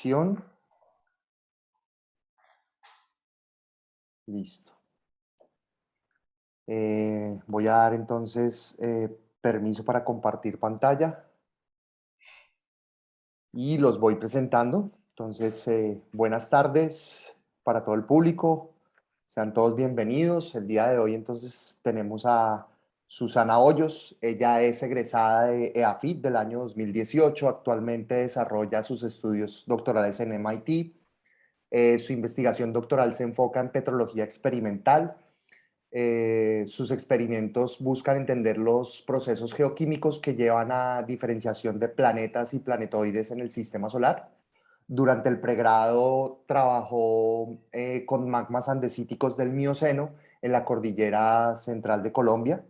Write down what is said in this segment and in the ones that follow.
grabación. Listo. Voy a dar entonces permiso para compartir pantalla y los voy presentando. Entonces, buenas tardes para todo el público. Sean todos bienvenidos. El día de hoy entonces tenemos a Susana Hoyos. Ella es egresada de EAFIT del año 2018. Actualmente desarrolla sus estudios doctorales en MIT. Su investigación doctoral se enfoca en petrología experimental. Sus experimentos buscan entender los procesos geoquímicos que llevan a diferenciación de planetas y planetoides en el sistema solar. Durante el pregrado trabajó con magmas andesíticos del Mioceno en la cordillera central de Colombia.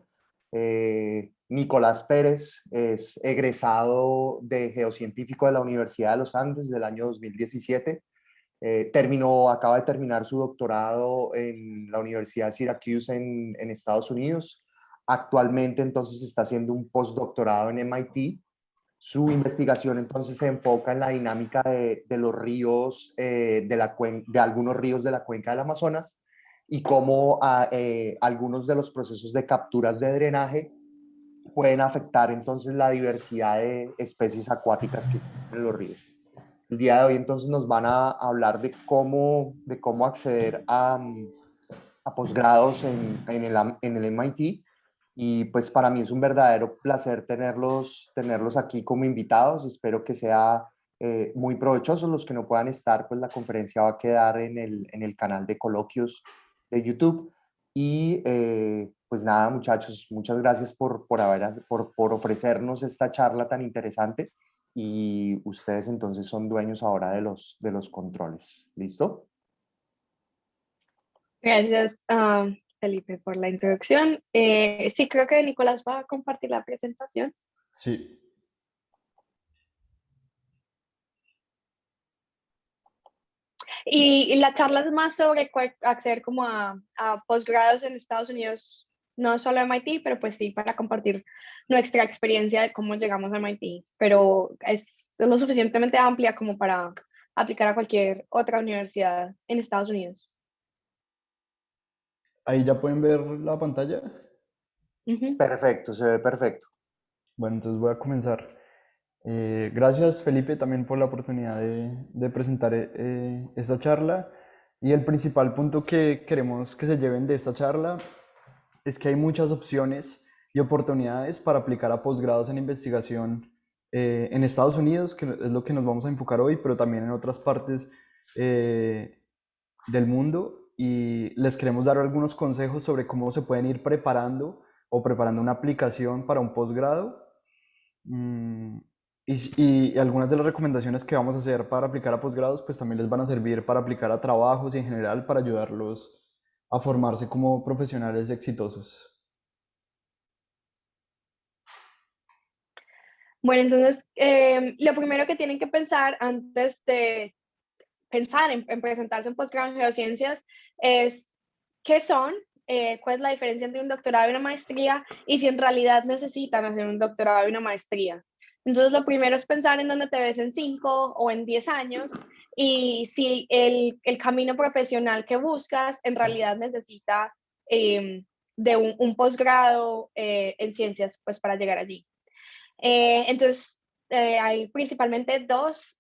Nicolás Pérez es egresado de geocientífico de la Universidad de los Andes del año 2017. Acaba de terminar su doctorado en la Universidad de Syracuse en Estados Unidos. Actualmente entonces está haciendo un postdoctorado en MIT. Su investigación entonces se enfoca en la dinámica de los ríos, de algunos ríos de la cuenca del Amazonas y cómo algunos de los procesos de capturas de drenaje pueden afectar entonces la diversidad de especies acuáticas que existen en los ríos. El día de hoy entonces nos van a hablar de cómo acceder a posgrados en el MIT, y pues para mí es un verdadero placer tenerlos aquí como invitados. Espero que sea muy provechoso. Los que no puedan estar, pues la conferencia va a quedar en el canal de coloquios de YouTube. Y pues nada, muchachos, muchas gracias por ofrecernos esta charla tan interesante, y ustedes entonces son dueños ahora de los controles. ¿Listo? Gracias, Felipe, por la introducción. Sí, creo que Nicolás va a compartir la presentación. Sí. Y la charla es más sobre acceder como a posgrados en Estados Unidos, no solo a MIT, pero pues sí, para compartir nuestra experiencia de cómo llegamos a MIT, pero es lo suficientemente amplia como para aplicar a cualquier otra universidad en Estados Unidos. Ahí ya pueden ver la pantalla. Perfecto, se ve perfecto. Bueno, entonces voy a comenzar. Gracias, Felipe, también por la oportunidad de presentar esta charla. Y el principal punto que queremos que se lleven de esta charla es que hay muchas opciones y oportunidades para aplicar a posgrados en investigación en Estados Unidos, que es lo que nos vamos a enfocar hoy, pero también en otras partes del mundo. Y les queremos dar algunos consejos sobre cómo se pueden ir preparando o preparando una aplicación para un posgrado. Y algunas de las recomendaciones que vamos a hacer para aplicar a posgrados, pues también les van a servir para aplicar a trabajos y en general para ayudarlos a formarse como profesionales exitosos. Bueno, entonces, lo primero que tienen que pensar antes de pensar en presentarse en posgrado en geociencias es qué son, cuál es la diferencia entre un doctorado y una maestría, y si en realidad necesitan hacer un doctorado y una maestría. Entonces, lo primero es pensar en dónde te ves en 5 o en 10 años, y si el camino profesional que buscas en realidad necesita de un posgrado en ciencias, pues para llegar allí. Entonces, hay principalmente dos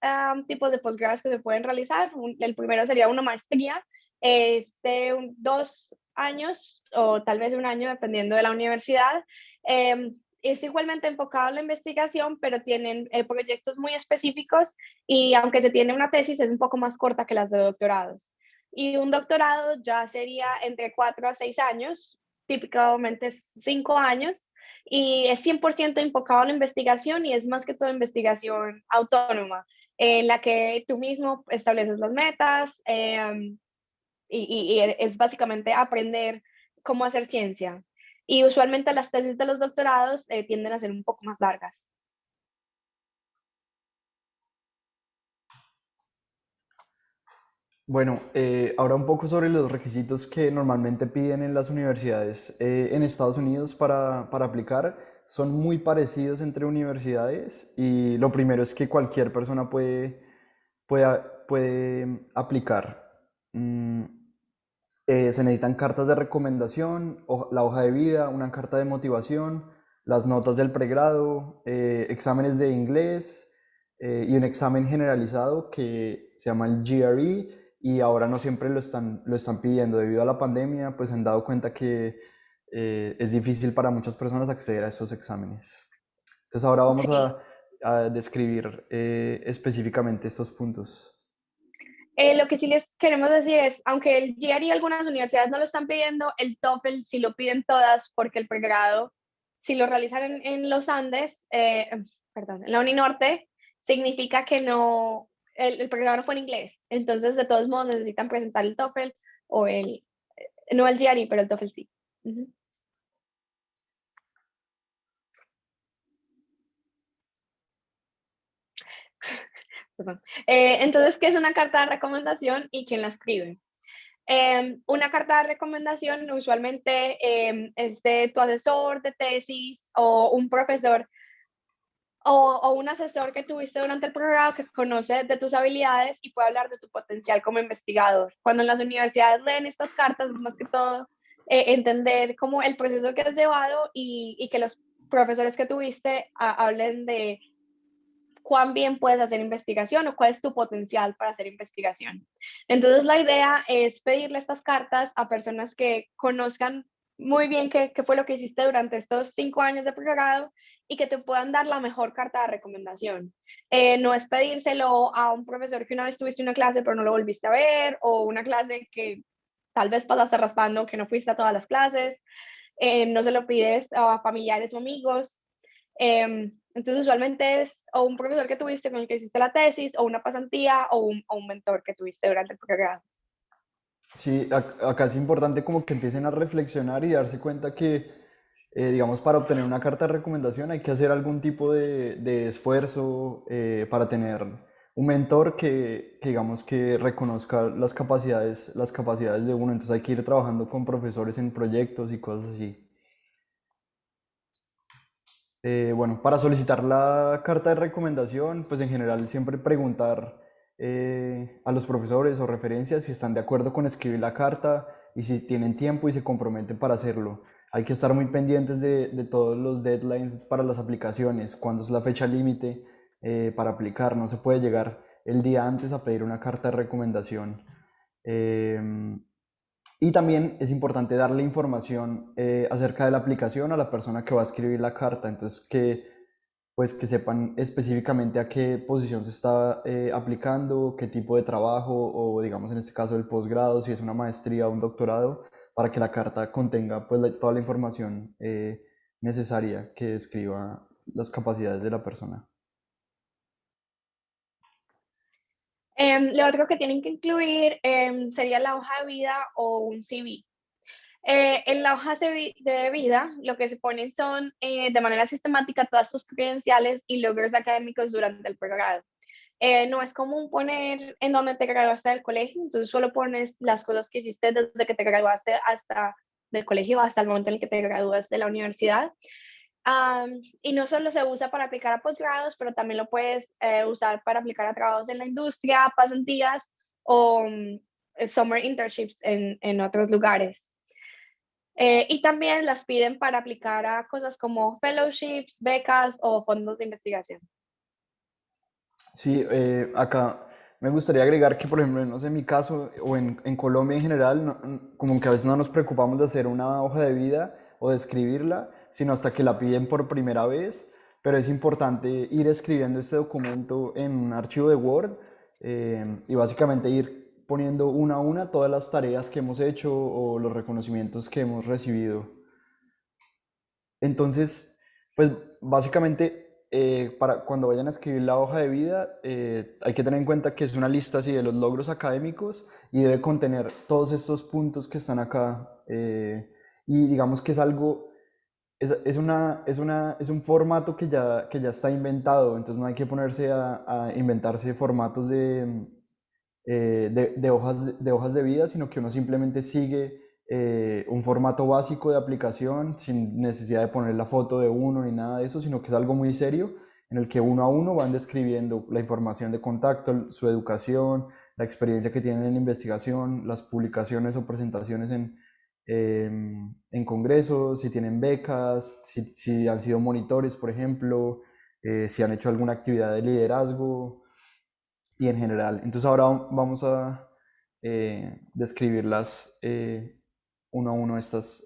tipos de posgrados que se pueden realizar. El primero sería una maestría, es de 2 años o tal vez un año, dependiendo de la universidad. Es igualmente enfocado en la investigación, pero tienen proyectos muy específicos, y aunque se tiene una tesis, es un poco más corta que las de doctorados. Y un doctorado ya sería entre 4 a 6 años, típicamente 5 años, y es 100% enfocado en la investigación, y es más que todo investigación autónoma, en la que tú mismo estableces las metas, y es básicamente aprender cómo hacer ciencia. Y usualmente las tesis de los doctorados tienden a ser un poco más largas. Bueno, ahora un poco sobre los requisitos que normalmente piden en las universidades en Estados Unidos para aplicar. Son muy parecidos entre universidades y lo primero es que cualquier persona puede aplicar. Se necesitan cartas de recomendación, la hoja de vida, una carta de motivación, las notas del pregrado, exámenes de inglés y un examen generalizado que se llama el GRE y ahora no siempre lo están pidiendo debido a la pandemia, pues se han dado cuenta que es difícil para muchas personas acceder a estos exámenes. Entonces ahora vamos Sí. a describir específicamente estos puntos. Lo que sí les queremos decir es, aunque el GRE algunas universidades no lo están pidiendo, el TOEFL sí lo piden todas porque el pregrado, si lo realizan en los Andes, perdón, en la Uninorte, significa que no, el pregrado no fue en inglés. Entonces, de todos modos, necesitan presentar el TOEFL o no el GRE, pero el TOEFL sí. Uh-huh. Entonces, ¿qué es una carta de recomendación y quién la escribe? Una carta de recomendación usualmente es de tu asesor de tesis o un profesor o un asesor que tuviste durante el programa que conoce de tus habilidades y puede hablar de tu potencial como investigador. Cuando en las universidades leen estas cartas es más que todo entender cómo el proceso que has llevado y que los profesores que tuviste hablen de cuán bien puedes hacer investigación o cuál es tu potencial para hacer investigación. Entonces, la idea es pedirle estas cartas a personas que conozcan muy bien qué fue lo que hiciste durante estos 5 años de pregrado y que te puedan dar la mejor carta de recomendación. No es pedírselo a un profesor que una vez tuviste una clase pero no lo volviste a ver o una clase que tal vez pasaste raspando que no fuiste a todas las clases. No se lo pides a familiares o amigos. Entonces, usualmente es o un profesor que tuviste con el que hiciste la tesis, o una pasantía, o un mentor que tuviste durante el programa. Sí, acá es importante como que empiecen a reflexionar y darse cuenta que, digamos, para obtener una carta de recomendación hay que hacer algún tipo de esfuerzo para tener un mentor que, digamos, que reconozca las capacidades de uno. Entonces hay que ir trabajando con profesores en proyectos y cosas así. Bueno, para solicitar la carta de recomendación, pues en general siempre preguntar a los profesores o referencias si están de acuerdo con escribir la carta y si tienen tiempo y se comprometen para hacerlo. Hay que estar muy pendientes de todos los deadlines para las aplicaciones, cuándo es la fecha límite para aplicar. No se puede llegar el día antes a pedir una carta de recomendación. Em, y también es importante darle información acerca de la aplicación a la persona que va a escribir la carta, entonces pues, que sepan específicamente a qué posición se está aplicando, qué tipo de trabajo o digamos en este caso el posgrado, si es una maestría o un doctorado, para que la carta contenga pues, toda la información necesaria que describa las capacidades de la persona. Lo otro que tienen que incluir sería la hoja de vida o un CV. En la hoja de vida, lo que se ponen son de manera sistemática todas tus credenciales y logros académicos durante el programa. No es común poner en dónde te graduaste del colegio, entonces solo pones las cosas que hiciste desde que te graduaste hasta del colegio, hasta el momento en el que te gradúas de la universidad. Y no solo se usa para aplicar a posgrados, pero también lo puedes usar para aplicar a trabajos en la industria, pasantías o summer internships en otros lugares. Y también las piden para aplicar a cosas como fellowships, becas o fondos de investigación. Sí, acá me gustaría agregar que, por ejemplo, no sé, en mi caso o en Colombia en general, como que a veces no nos preocupamos de hacer una hoja de vida o de escribirla, sino hasta que la piden por primera vez, pero es importante ir escribiendo este documento en un archivo de Word y básicamente ir poniendo una a una todas las tareas que hemos hecho o los reconocimientos que hemos recibido. Entonces, pues básicamente para cuando vayan a escribir la hoja de vida, hay que tener en cuenta que es una lista así de los logros académicos y debe contener todos estos puntos que están acá. Y digamos que es algo, es un formato que ya está inventado, entonces no hay que ponerse a inventarse formatos de hojas de vida, sino que uno simplemente sigue un formato básico de aplicación sin necesidad de poner la foto de uno ni nada de eso, sino que es algo muy serio en el que uno a uno van describiendo la información de contacto, su educación, la experiencia que tienen en investigación, las publicaciones o presentaciones en congresos, si tienen becas, si han sido monitores, por ejemplo, si han hecho alguna actividad de liderazgo y en general. Entonces ahora vamos a describirlas uno a uno estas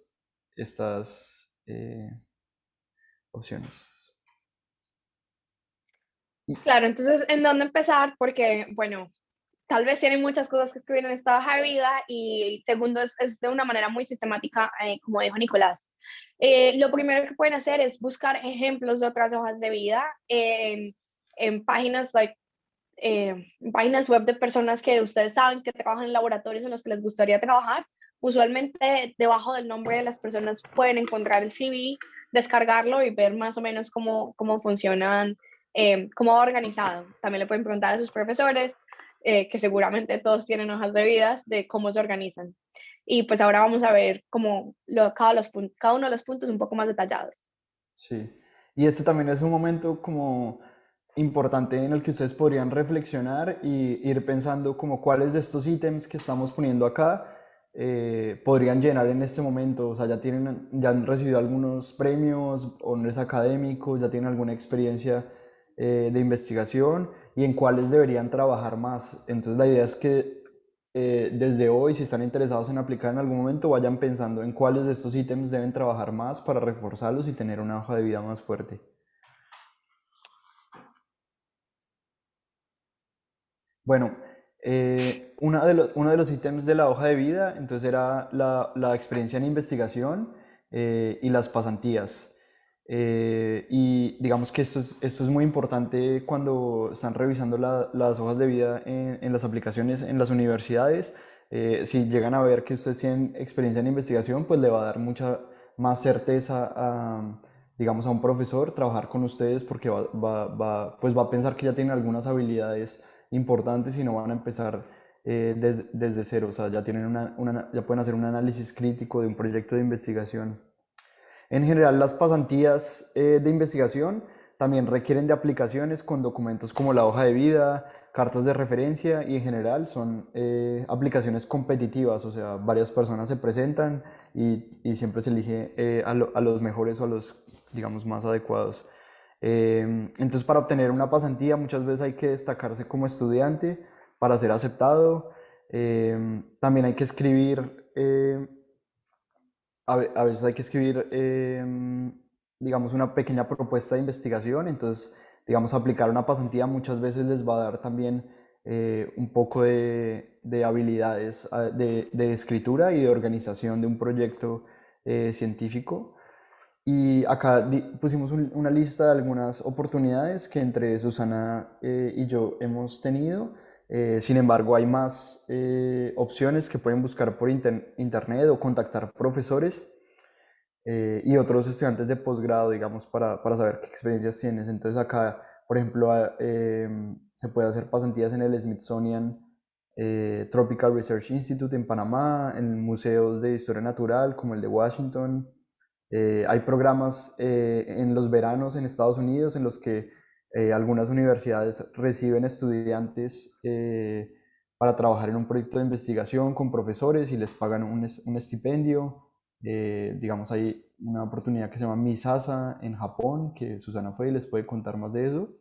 opciones. Claro, entonces, ¿en dónde empezar? Porque, bueno, tal vez tienen muchas cosas que escribir en esta hoja de vida y segundo, es de una manera muy sistemática, como dijo Nicolás. Lo primero que pueden hacer es buscar ejemplos de otras hojas de vida en páginas, páginas web de personas que ustedes saben que trabajan en laboratorios en los que les gustaría trabajar. Usualmente debajo del nombre de las personas pueden encontrar el CV, descargarlo y ver más o menos cómo funcionan, cómo va organizado. También le pueden preguntar a sus profesores, que seguramente todos tienen hojas de vidas, de cómo se organizan. Y pues ahora vamos a ver cada uno de los puntos un poco más detallados. Sí. Y este también es un momento como importante en el que ustedes podrían reflexionar y ir pensando como cuáles de estos ítems que estamos poniendo acá podrían llenar en este momento. O sea, ya han recibido algunos premios, honores académicos, ya tienen alguna experiencia de investigación y en cuáles deberían trabajar más. Entonces la idea es que desde hoy, si están interesados en aplicar en algún momento, vayan pensando en cuáles de estos ítems deben trabajar más para reforzarlos y tener una hoja de vida más fuerte. Bueno, uno de los ítems de la hoja de vida, entonces era la experiencia en investigación y las pasantías. Y digamos que esto es muy importante cuando están revisando las hojas de vida en las aplicaciones en las universidades. Si llegan a ver que ustedes tienen experiencia en investigación, pues le va a dar mucha más certeza digamos, a un profesor trabajar con ustedes porque pues va a pensar que ya tienen algunas habilidades importantes y no van a empezar desde cero. O sea, ya tienen ya pueden hacer un análisis crítico de un proyecto de investigación. En general, las pasantías de investigación también requieren de aplicaciones con documentos como la hoja de vida, cartas de referencia y en general son aplicaciones competitivas, o sea, varias personas se presentan y siempre se elige a los mejores o a los, digamos, más adecuados. Entonces, para obtener una pasantía muchas veces hay que destacarse como estudiante para ser aceptado. También hay que escribir a veces hay que escribir, digamos, una pequeña propuesta de investigación, entonces, digamos, aplicar una pasantía muchas veces les va a dar también un poco de habilidades de escritura y de organización de un proyecto científico. Y acá pusimos una lista de algunas oportunidades que entre Susana y yo hemos tenido. Sin embargo, hay más opciones que pueden buscar por internet o contactar profesores y otros estudiantes de posgrado, digamos, para saber qué experiencias tienes. Entonces acá, por ejemplo, se puede hacer pasantías en el Smithsonian Tropical Research Institute en Panamá, en museos de historia natural como el de Washington. Hay programas en los veranos en Estados Unidos en los que algunas universidades reciben estudiantes para trabajar en un proyecto de investigación con profesores y les pagan un estipendio. Digamos, hay una oportunidad que se llama Misasa en Japón, que Susana fue y les puede contar más de eso.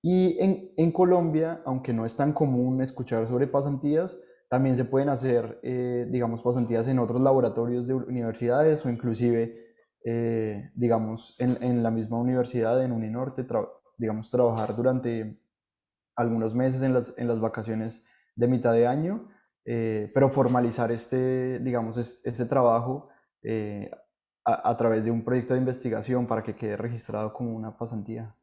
Y en Colombia, aunque no es tan común escuchar sobre pasantías, también se pueden hacer, digamos, pasantías en otros laboratorios de universidades o inclusive, digamos, en la misma universidad, en Uninorte, digamos, trabajar durante algunos meses en las vacaciones de mitad de año, pero formalizar digamos, este trabajo a través de un proyecto de investigación para que quede registrado como una pasantía.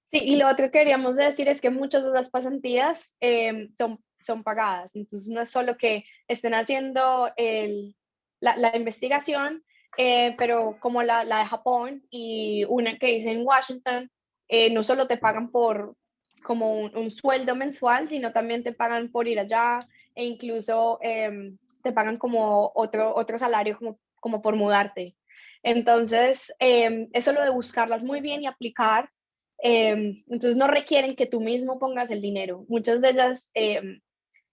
Sí, y lo otro que queríamos decir es que muchas de las pasantías son pagadas, entonces no es solo que estén haciendo la investigación, pero como la de Japón y una que hice en Washington, no solo te pagan por como un sueldo mensual, sino también te pagan por ir allá e incluso te pagan como otro salario como por mudarte. Entonces, eso lo de buscarlas muy bien y aplicar, entonces no requieren que tú mismo pongas el dinero. Muchas de ellas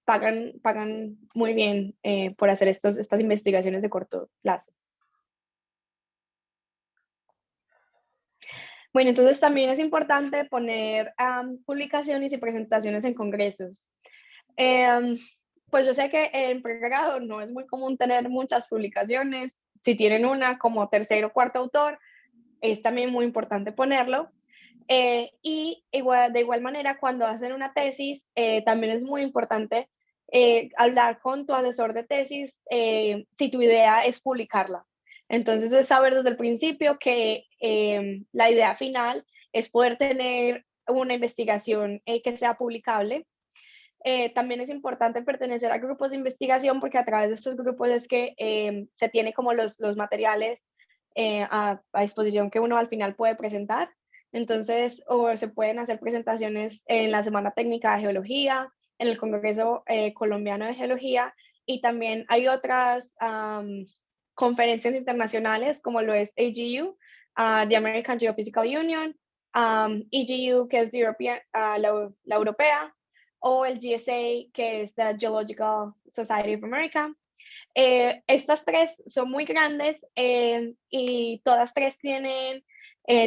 pagan muy bien por hacer estas investigaciones de corto plazo. Bueno, entonces también es importante poner publicaciones y presentaciones en congresos. Pues yo sé que en pregrado no es muy común tener muchas publicaciones. Si tienen una como tercer o cuarto autor, es también muy importante ponerlo. Y de igual manera, cuando hacen una tesis, también es muy importante hablar con tu asesor de tesis si tu idea es publicarla. Entonces, es saber desde el principio que la idea final es poder tener una investigación que sea publicable. También es importante pertenecer a grupos de investigación porque a través de estos grupos es que se tiene como los materiales a disposición que uno al final puede presentar. Entonces, o se pueden hacer presentaciones en la Semana Técnica de Geología, en el Congreso Colombiano de Geología, y también hay otras conferencias internacionales como lo es AGU, the American Geophysical Union, EGU, que es la europea, o el GSA, que es the Geological Society of America. Estas tres son muy grandes y todas tres tienen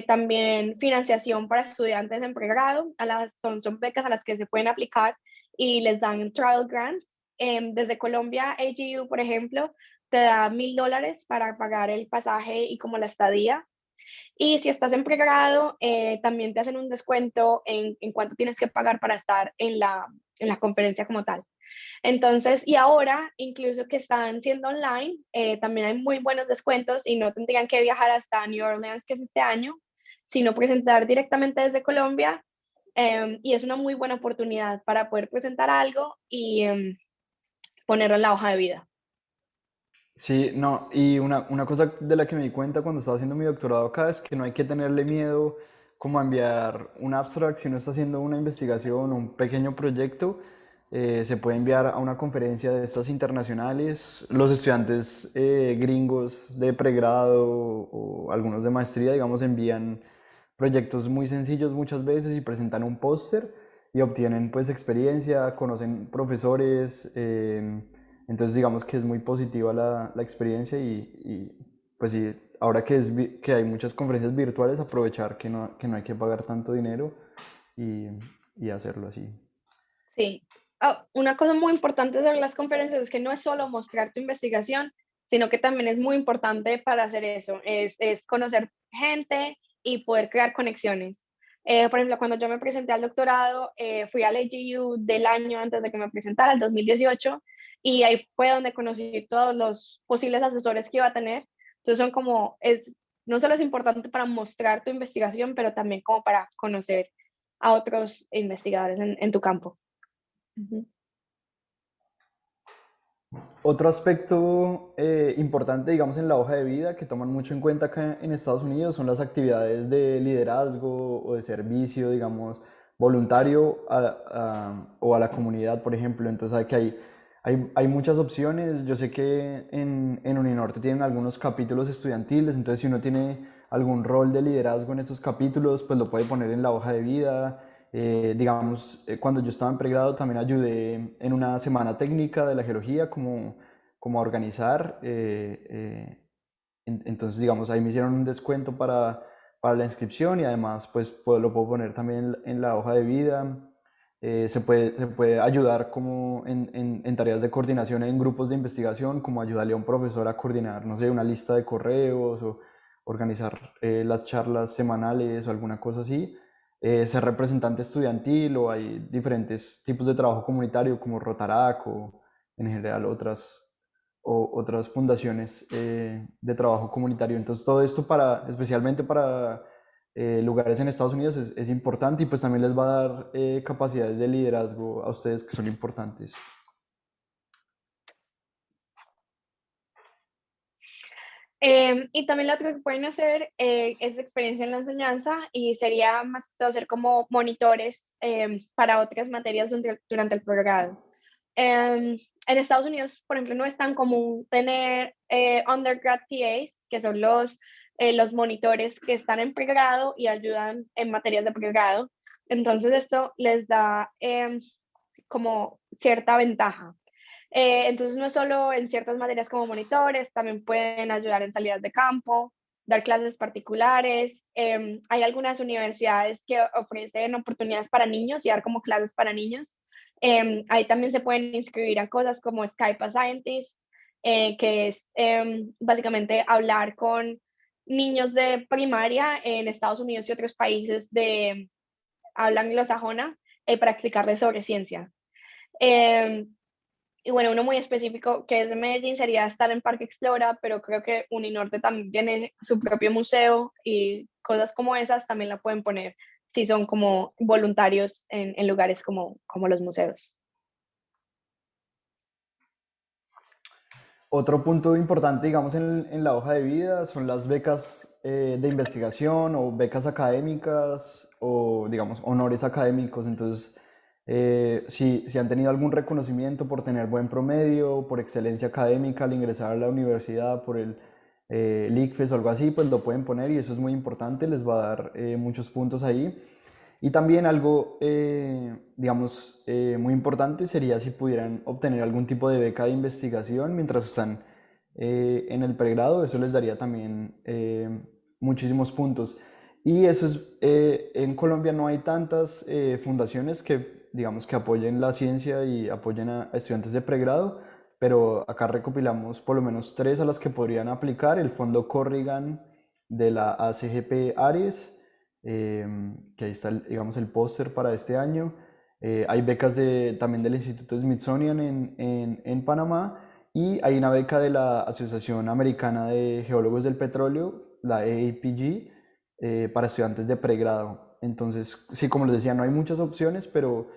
también financiación para estudiantes en pregrado. Son becas a las que se pueden aplicar y les dan trial grants. Desde Colombia, AGU, por ejemplo, te da $1,000 para pagar el pasaje y como la estadía. Y si estás en pregrado, también te hacen un descuento en cuánto tienes que pagar para estar en la conferencia como tal. Entonces, y ahora, incluso que están siendo online, también hay muy buenos descuentos y no tendrían que viajar hasta New Orleans, que es este año, sino presentar directamente desde Colombia. Y es una muy buena oportunidad para poder presentar algo y ponerlo en la hoja de vida. Sí, no, y una cosa de la que me di cuenta cuando estaba haciendo mi doctorado acá es que no hay que tenerle miedo como a enviar un abstract si uno está haciendo una investigación o un pequeño proyecto. Se puede enviar a una conferencia de estas internacionales. Los estudiantes gringos de pregrado o algunos de maestría, digamos, envían proyectos muy sencillos muchas veces y presentan un póster y obtienen pues experiencia, conocen profesores. Entonces digamos que es muy positiva la experiencia pues sí, ahora que hay muchas conferencias virtuales, aprovechar que no hay que pagar tanto dinero y, y hacerlo así. Sí. Una cosa muy importante sobre las conferencias es que no es solo mostrar tu investigación, sino que también es muy importante para hacer eso, es conocer gente y poder crear conexiones. Por ejemplo, cuando yo me presenté al doctorado, fui al AGU del año antes de que me presentara, el 2018, y ahí fue donde conocí todos los posibles asesores que iba a tener. Entonces son como, no solo es importante para mostrar tu investigación, pero también como para conocer a otros investigadores en tu campo. Otro aspecto importante, digamos, en la hoja de vida que toman mucho en cuenta acá en Estados Unidos son las actividades de liderazgo o de servicio, digamos, voluntario o a la comunidad, por ejemplo. Entonces, hay muchas opciones. Yo sé que en Uninorte tienen algunos capítulos estudiantiles, entonces si uno tiene algún rol de liderazgo en estos capítulos, pues lo puede poner en la hoja de vida. Digamos, cuando yo estaba en pregrado también ayudé en una semana técnica de la geología como a organizar. Entonces, digamos, ahí me hicieron un descuento para la inscripción y además pues lo puedo poner también en la hoja de vida. Se puede ayudar como en tareas de coordinación en grupos de investigación, como ayudarle a un profesor a coordinar, no sé, una lista de correos o organizar las charlas semanales o alguna cosa así. Ser representante estudiantil o hay diferentes tipos de trabajo comunitario como Rotarac o en general otras fundaciones de trabajo comunitario. Entonces todo esto especialmente para lugares en Estados Unidos es importante y pues también les va a dar capacidades de liderazgo a ustedes que son importantes. Y también lo otro que pueden hacer es experiencia en la enseñanza y sería más que todo ser como monitores para otras materias durante el programa. En Estados Unidos, por ejemplo, no es tan común tener undergrad TAs, que son los monitores que están en pregrado y ayudan en materias de pregrado. Entonces esto les da como cierta ventaja. Entonces no es solo en ciertas materias como monitores, también pueden ayudar en salidas de campo, dar clases particulares. Hay algunas universidades que ofrecen oportunidades para niños y dar como clases para niños. Ahí también se pueden inscribir a cosas como Skype a Scientist, que es básicamente hablar con niños de primaria en Estados Unidos y otros países de habla anglosajona para explicarles sobre ciencia. Y bueno, uno muy específico que es de Medellín sería estar en Parque Explora, pero creo que Uninorte también tiene su propio museo y cosas como esas también la pueden poner si son como voluntarios en lugares como los museos. Otro punto importante, digamos, en la hoja de vida son las becas de investigación o becas académicas o, digamos, honores académicos. Entonces, si han tenido algún reconocimiento por tener buen promedio, por excelencia académica al ingresar a la universidad, por el ICFES o algo así, pues lo pueden poner y eso es muy importante, les va a dar muchos puntos ahí. Y también algo, digamos, muy importante sería si pudieran obtener algún tipo de beca de investigación mientras están en el pregrado, eso les daría también muchísimos puntos. Y eso es, en Colombia no hay tantas fundaciones que, digamos, que apoyen la ciencia y apoyen a estudiantes de pregrado, pero acá recopilamos por lo menos tres a las que podrían aplicar: el Fondo Corrigan de la ACGP Aries, que ahí está, digamos, el póster para este año. Hay becas también del Instituto Smithsonian en Panamá, y hay una beca de la Asociación Americana de Geólogos del Petróleo, la AAPG, para estudiantes de pregrado. Entonces, sí, como les decía, no hay muchas opciones, pero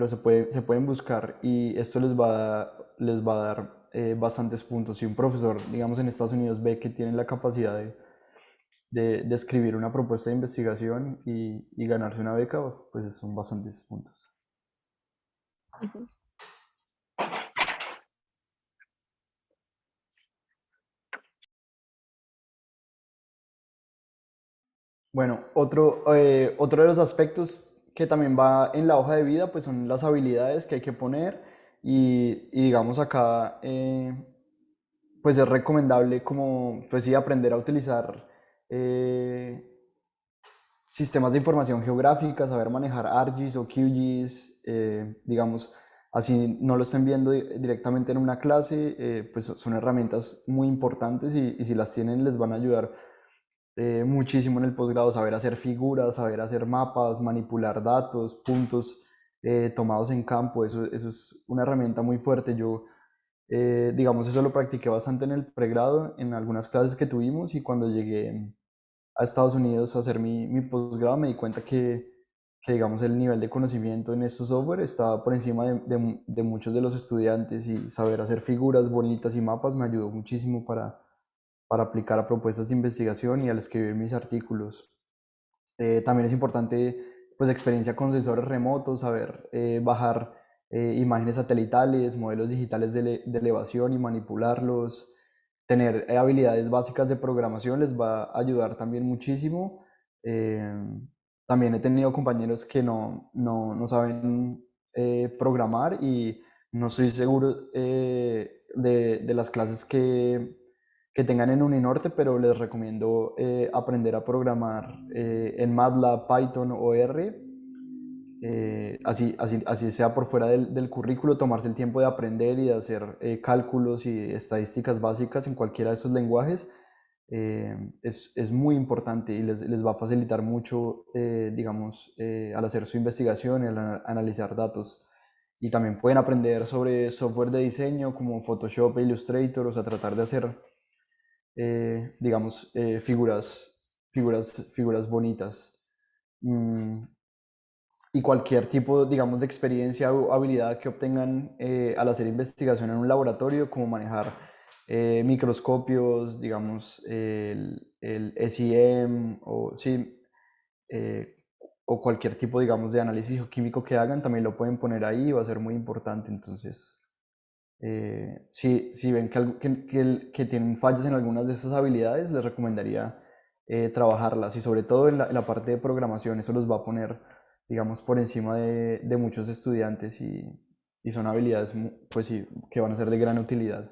se pueden buscar y esto les va a dar bastantes puntos. Si un profesor, digamos, en Estados Unidos ve que tienen la capacidad de escribir una propuesta de investigación y ganarse una beca, pues son bastantes puntos. Ujú. Bueno, otro de los aspectos que también va en la hoja de vida, pues son las habilidades que hay que poner y digamos acá, pues es recomendable como, pues sí, aprender a utilizar eh, sistemas de información geográfica, saber manejar ArcGIS o QGIS, digamos, así no lo estén viendo directamente en una clase, pues son herramientas muy importantes y si las tienen les van a ayudar muchísimo en el posgrado: saber hacer figuras, saber hacer mapas, manipular datos, puntos tomados en campo. Eso es una herramienta muy fuerte. Yo, digamos, eso lo practiqué bastante en el pregrado, en algunas clases que tuvimos, y cuando llegué a Estados Unidos a hacer mi posgrado me di cuenta que, digamos, el nivel de conocimiento en estos software estaba por encima de muchos de los estudiantes, y saber hacer figuras bonitas y mapas me ayudó muchísimo para aplicar a propuestas de investigación y al escribir mis artículos. También es importante, pues, experiencia con sensores remotos, saber bajar imágenes satelitales, modelos digitales de elevación y manipularlos. Tener habilidades básicas de programación les va a ayudar también muchísimo. Eh, También he tenido compañeros que no saben programar, y no estoy seguro de las clases que tengan en Uninorte, pero les recomiendo aprender a programar en MATLAB, Python o R, así sea por fuera del currículo, tomarse el tiempo de aprender y de hacer cálculos y estadísticas básicas en cualquiera de estos lenguajes. Es muy importante y les va a facilitar mucho, digamos, al hacer su investigación y al analizar datos. Y también pueden aprender sobre software de diseño como Photoshop e Illustrator, o sea, tratar de hacer, digamos, figuras bonitas. Mm, y cualquier tipo, digamos, de experiencia o habilidad que obtengan al hacer investigación en un laboratorio, como manejar microscopios, digamos, el SEM, o sí, eh, o cualquier tipo, digamos, de análisis geoquímico que hagan, también lo pueden poner ahí y va a ser muy importante. Entonces, Si ven que tienen fallas en algunas de estas habilidades, les recomendaría trabajarlas y sobre todo en la parte de programación. Eso los va a poner, digamos, por encima de muchos estudiantes y son habilidades, pues sí, que van a ser de gran utilidad.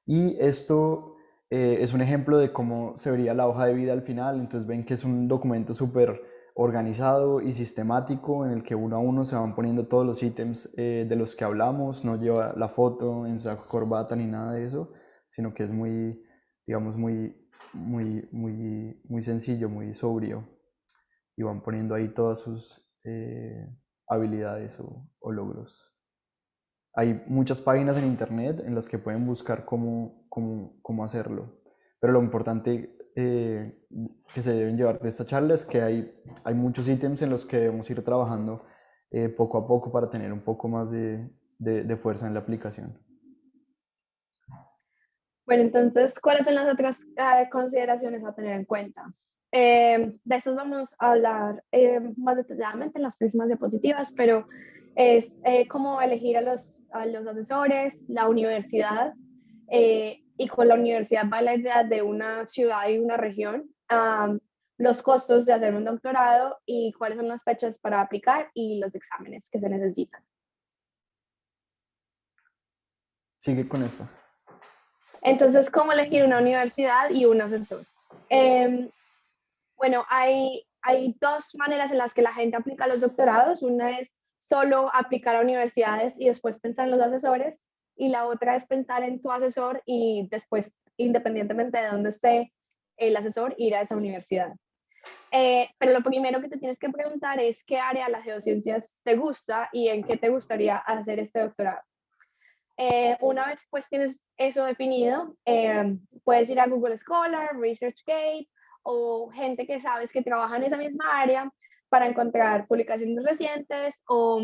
Y esto es un ejemplo de cómo se vería la hoja de vida al final. Entonces ven que es un documento súper organizado y sistemático en el que uno a uno se van poniendo todos los ítems de los que hablamos. No lleva la foto en saco corbata ni nada de eso, sino que es muy, digamos, muy sencillo, muy sobrio. Y van poniendo ahí todas sus habilidades o logros. Hay muchas páginas en internet en las que pueden buscar cómo hacerlo. Pero lo importante que se deben llevar de esta charla es que hay muchos ítems en los que debemos ir trabajando poco a poco para tener un poco más de fuerza en la aplicación. Bueno, entonces, ¿cuáles son las otras consideraciones a tener en cuenta? De eso vamos a hablar más detalladamente en las próximas diapositivas, pero es cómo elegir a los asesores, la universidad, y con la universidad va la idea de una ciudad y una región, los costos de hacer un doctorado y cuáles son las fechas para aplicar y los exámenes que se necesitan. Sigue con esto. Entonces, ¿cómo elegir una universidad y un asesor? Bueno, hay dos maneras en las que la gente aplica los doctorados. Una es solo aplicar a universidades y después pensar en los asesores. Y la otra es pensar en tu asesor y después, independientemente de dónde esté el asesor, ir a esa universidad. Pero lo primero que te tienes que preguntar es qué área de las geociencias te gusta y en qué te gustaría hacer este doctorado. Una vez pues tienes eso definido, puedes ir a Google Scholar, ResearchGate o gente que sabes que trabaja en esa misma área para encontrar publicaciones recientes o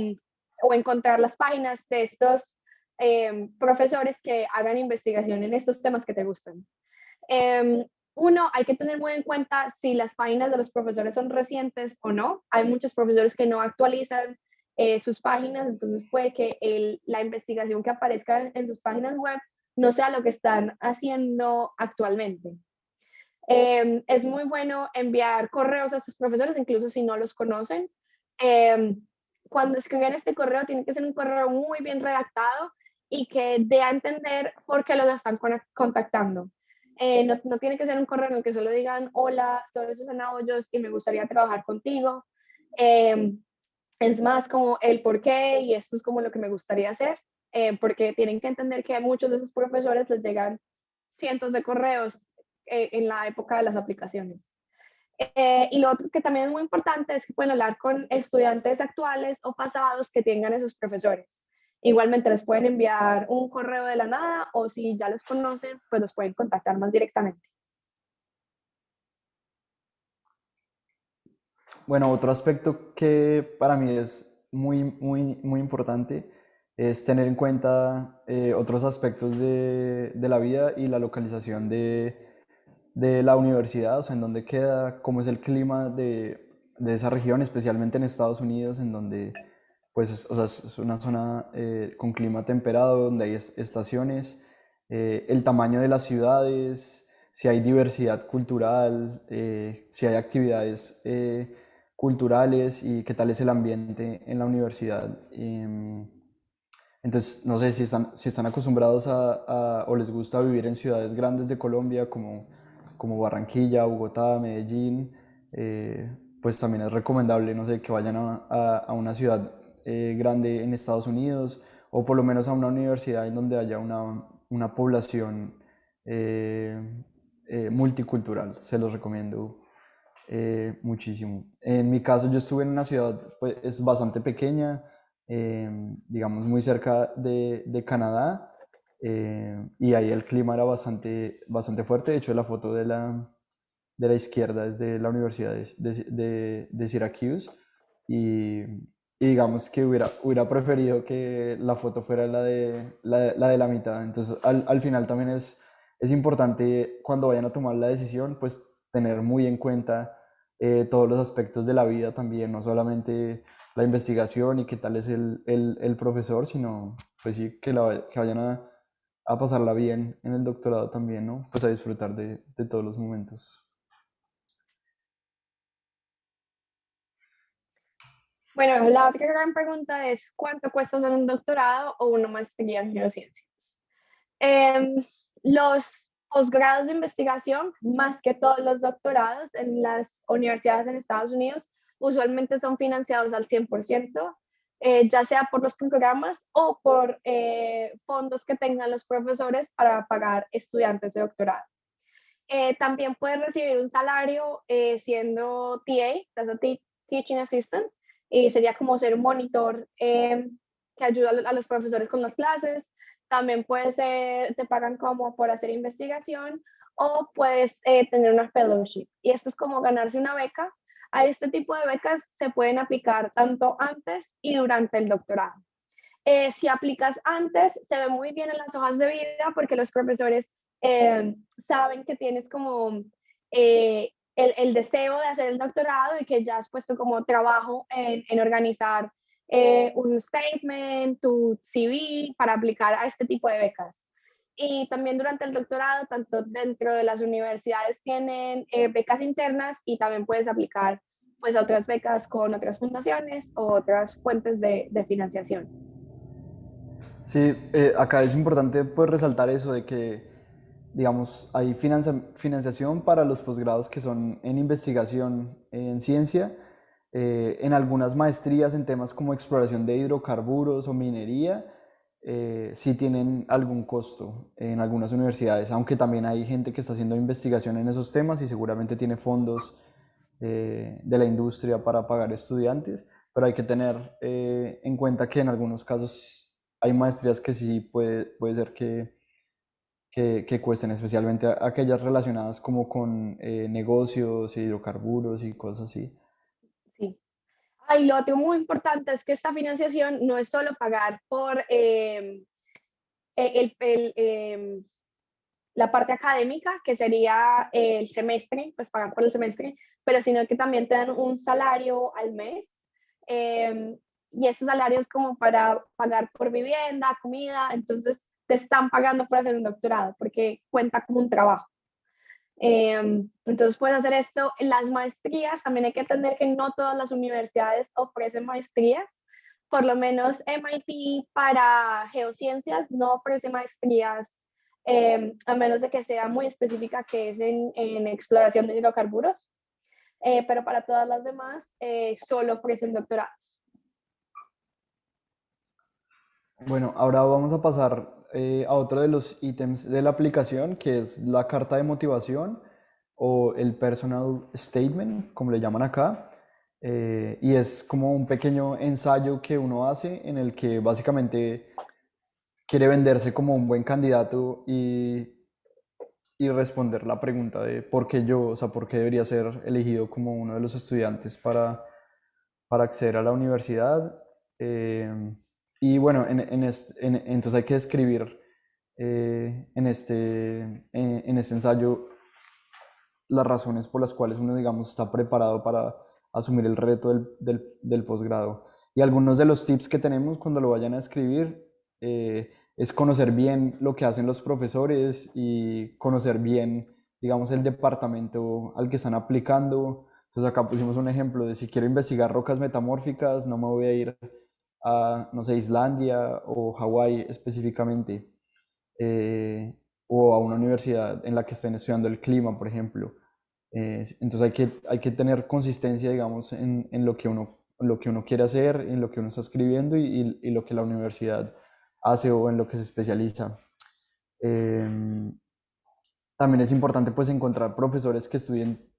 encontrar las páginas de estos profesores que hagan investigación en estos temas que te gustan. Uno, hay que tener muy en cuenta si las páginas de los profesores son recientes o no. Hay muchos profesores que no actualizan sus páginas, entonces puede que la investigación que aparezca en sus páginas web no sea lo que están haciendo actualmente. Es muy bueno enviar correos a sus profesores, incluso si no los conocen. Cuando escriban este correo, tiene que ser un correo muy bien redactado y que dé a entender por qué los están contactando. No tiene que ser un correo en el que solo digan, hola, soy Susana Hoyos y me gustaría trabajar contigo. Es más como el por qué y esto es como lo que me gustaría hacer, porque tienen que entender que a muchos de esos profesores les llegan cientos de correos en la época de las aplicaciones. Y lo otro que también es muy importante es que pueden hablar con estudiantes actuales o pasados que tengan esos profesores. Igualmente les pueden enviar un correo de la nada o si ya los conocen, pues los pueden contactar más directamente. Bueno, otro aspecto que para mí es muy importante es tener en cuenta otros aspectos de la vida y la localización de la universidad, o sea, en dónde queda, cómo es el clima de esa región, especialmente en Estados Unidos, en donde pues o sea, es una zona con clima temperado, donde hay estaciones, el tamaño de las ciudades, si hay diversidad cultural, si hay actividades culturales y qué tal es el ambiente en la universidad. Entonces, no sé si están acostumbrados o les gusta vivir en ciudades grandes de Colombia como Barranquilla, Bogotá, Medellín, pues también es recomendable, no sé, que vayan a una ciudad grande en Estados Unidos o por lo menos a una universidad en donde haya una población multicultural. Se los recomiendo muchísimo. En mi caso, yo estuve en una ciudad, pues, es bastante pequeña, digamos muy cerca de Canadá, y ahí el clima era bastante fuerte. De hecho, la foto de la izquierda es de la Universidad de Syracuse y digamos que hubiera preferido que la foto fuera la de la mitad. Entonces, al final también es importante cuando vayan a tomar la decisión, pues tener muy en cuenta todos los aspectos de la vida también, no solamente la investigación y qué tal es el profesor, sino pues sí, que vayan a pasarla bien en el doctorado también, ¿no? Pues a disfrutar de todos los momentos. Bueno, la otra gran pregunta es, ¿cuánto cuesta hacer un doctorado o una maestría en geociencias? Los posgrados de investigación, más que todos los doctorados en las universidades en Estados Unidos, usualmente son financiados al 100%, ya sea por los programas o por fondos que tengan los profesores para pagar estudiantes de doctorado. También puedes recibir un salario siendo TA, that's a Teaching Assistant, y sería como ser un monitor que ayuda a los profesores con las clases. También puede ser, te pagan como por hacer investigación o puedes tener una fellowship. Y esto es como ganarse una beca. A este tipo de becas se pueden aplicar tanto antes y durante el doctorado. Si aplicas antes, se ve muy bien en las hojas de vida porque los profesores saben que tienes como el deseo de hacer el doctorado y que ya has puesto como trabajo en organizar un statement, tu CV para aplicar a este tipo de becas. Y también durante el doctorado, tanto dentro de las universidades tienen becas internas y también puedes aplicar pues a otras becas con otras fundaciones o otras fuentes de financiación. Sí, acá es importante pues resaltar eso de que, digamos, hay financiación para los posgrados que son en investigación en ciencia, en algunas maestrías en temas como exploración de hidrocarburos o minería, sí tienen algún costo en algunas universidades, aunque también hay gente que está haciendo investigación en esos temas y seguramente tiene fondos de la industria para pagar estudiantes, pero hay que tener en cuenta que en algunos casos hay maestrías que sí puede ser que cuesten, especialmente aquellas relacionadas como con negocios, hidrocarburos y cosas así. Sí. Y lo otro muy importante es que esta financiación no es solo pagar por el, el, em, la parte académica, que sería el semestre, pues pagar por el semestre, pero sino que también te dan un salario al mes. eh, y ese salario es como para pagar por vivienda, comida, entonces te están pagando por hacer un doctorado, porque cuenta como un trabajo. Entonces puedes hacer esto. En las maestrías también hay que entender que no todas las universidades ofrecen maestrías. Por lo menos MIT para geociencias no ofrece maestrías a menos de que sea muy específica, que es en exploración de hidrocarburos. Pero para todas las demás solo ofrecen doctorados. Bueno, ahora vamos a pasar a otro de los ítems de la aplicación, que es la carta de motivación o el personal statement, como le llaman acá. Y es como un pequeño ensayo que uno hace en el que básicamente quiere venderse como un buen candidato y responder la pregunta de por qué yo, o sea, por qué debería ser elegido como uno de los estudiantes para acceder a la universidad. Y bueno, entonces hay que escribir en este ensayo las razones por las cuales uno, digamos, está preparado para asumir el reto del posgrado. Y algunos de los tips que tenemos cuando lo vayan a escribir es conocer bien lo que hacen los profesores y conocer bien, digamos, el departamento al que están aplicando. Entonces acá pusimos un ejemplo de si quiero investigar rocas metamórficas, no me voy a ir a, no sé, Islandia o Hawái específicamente, o a una universidad en la que estén estudiando el clima, por ejemplo. Entonces hay que tener consistencia, digamos, en lo que uno quiere hacer, en lo que uno está escribiendo y lo que la universidad hace o en lo que se especializa. Em, También es importante pues encontrar profesores que estudien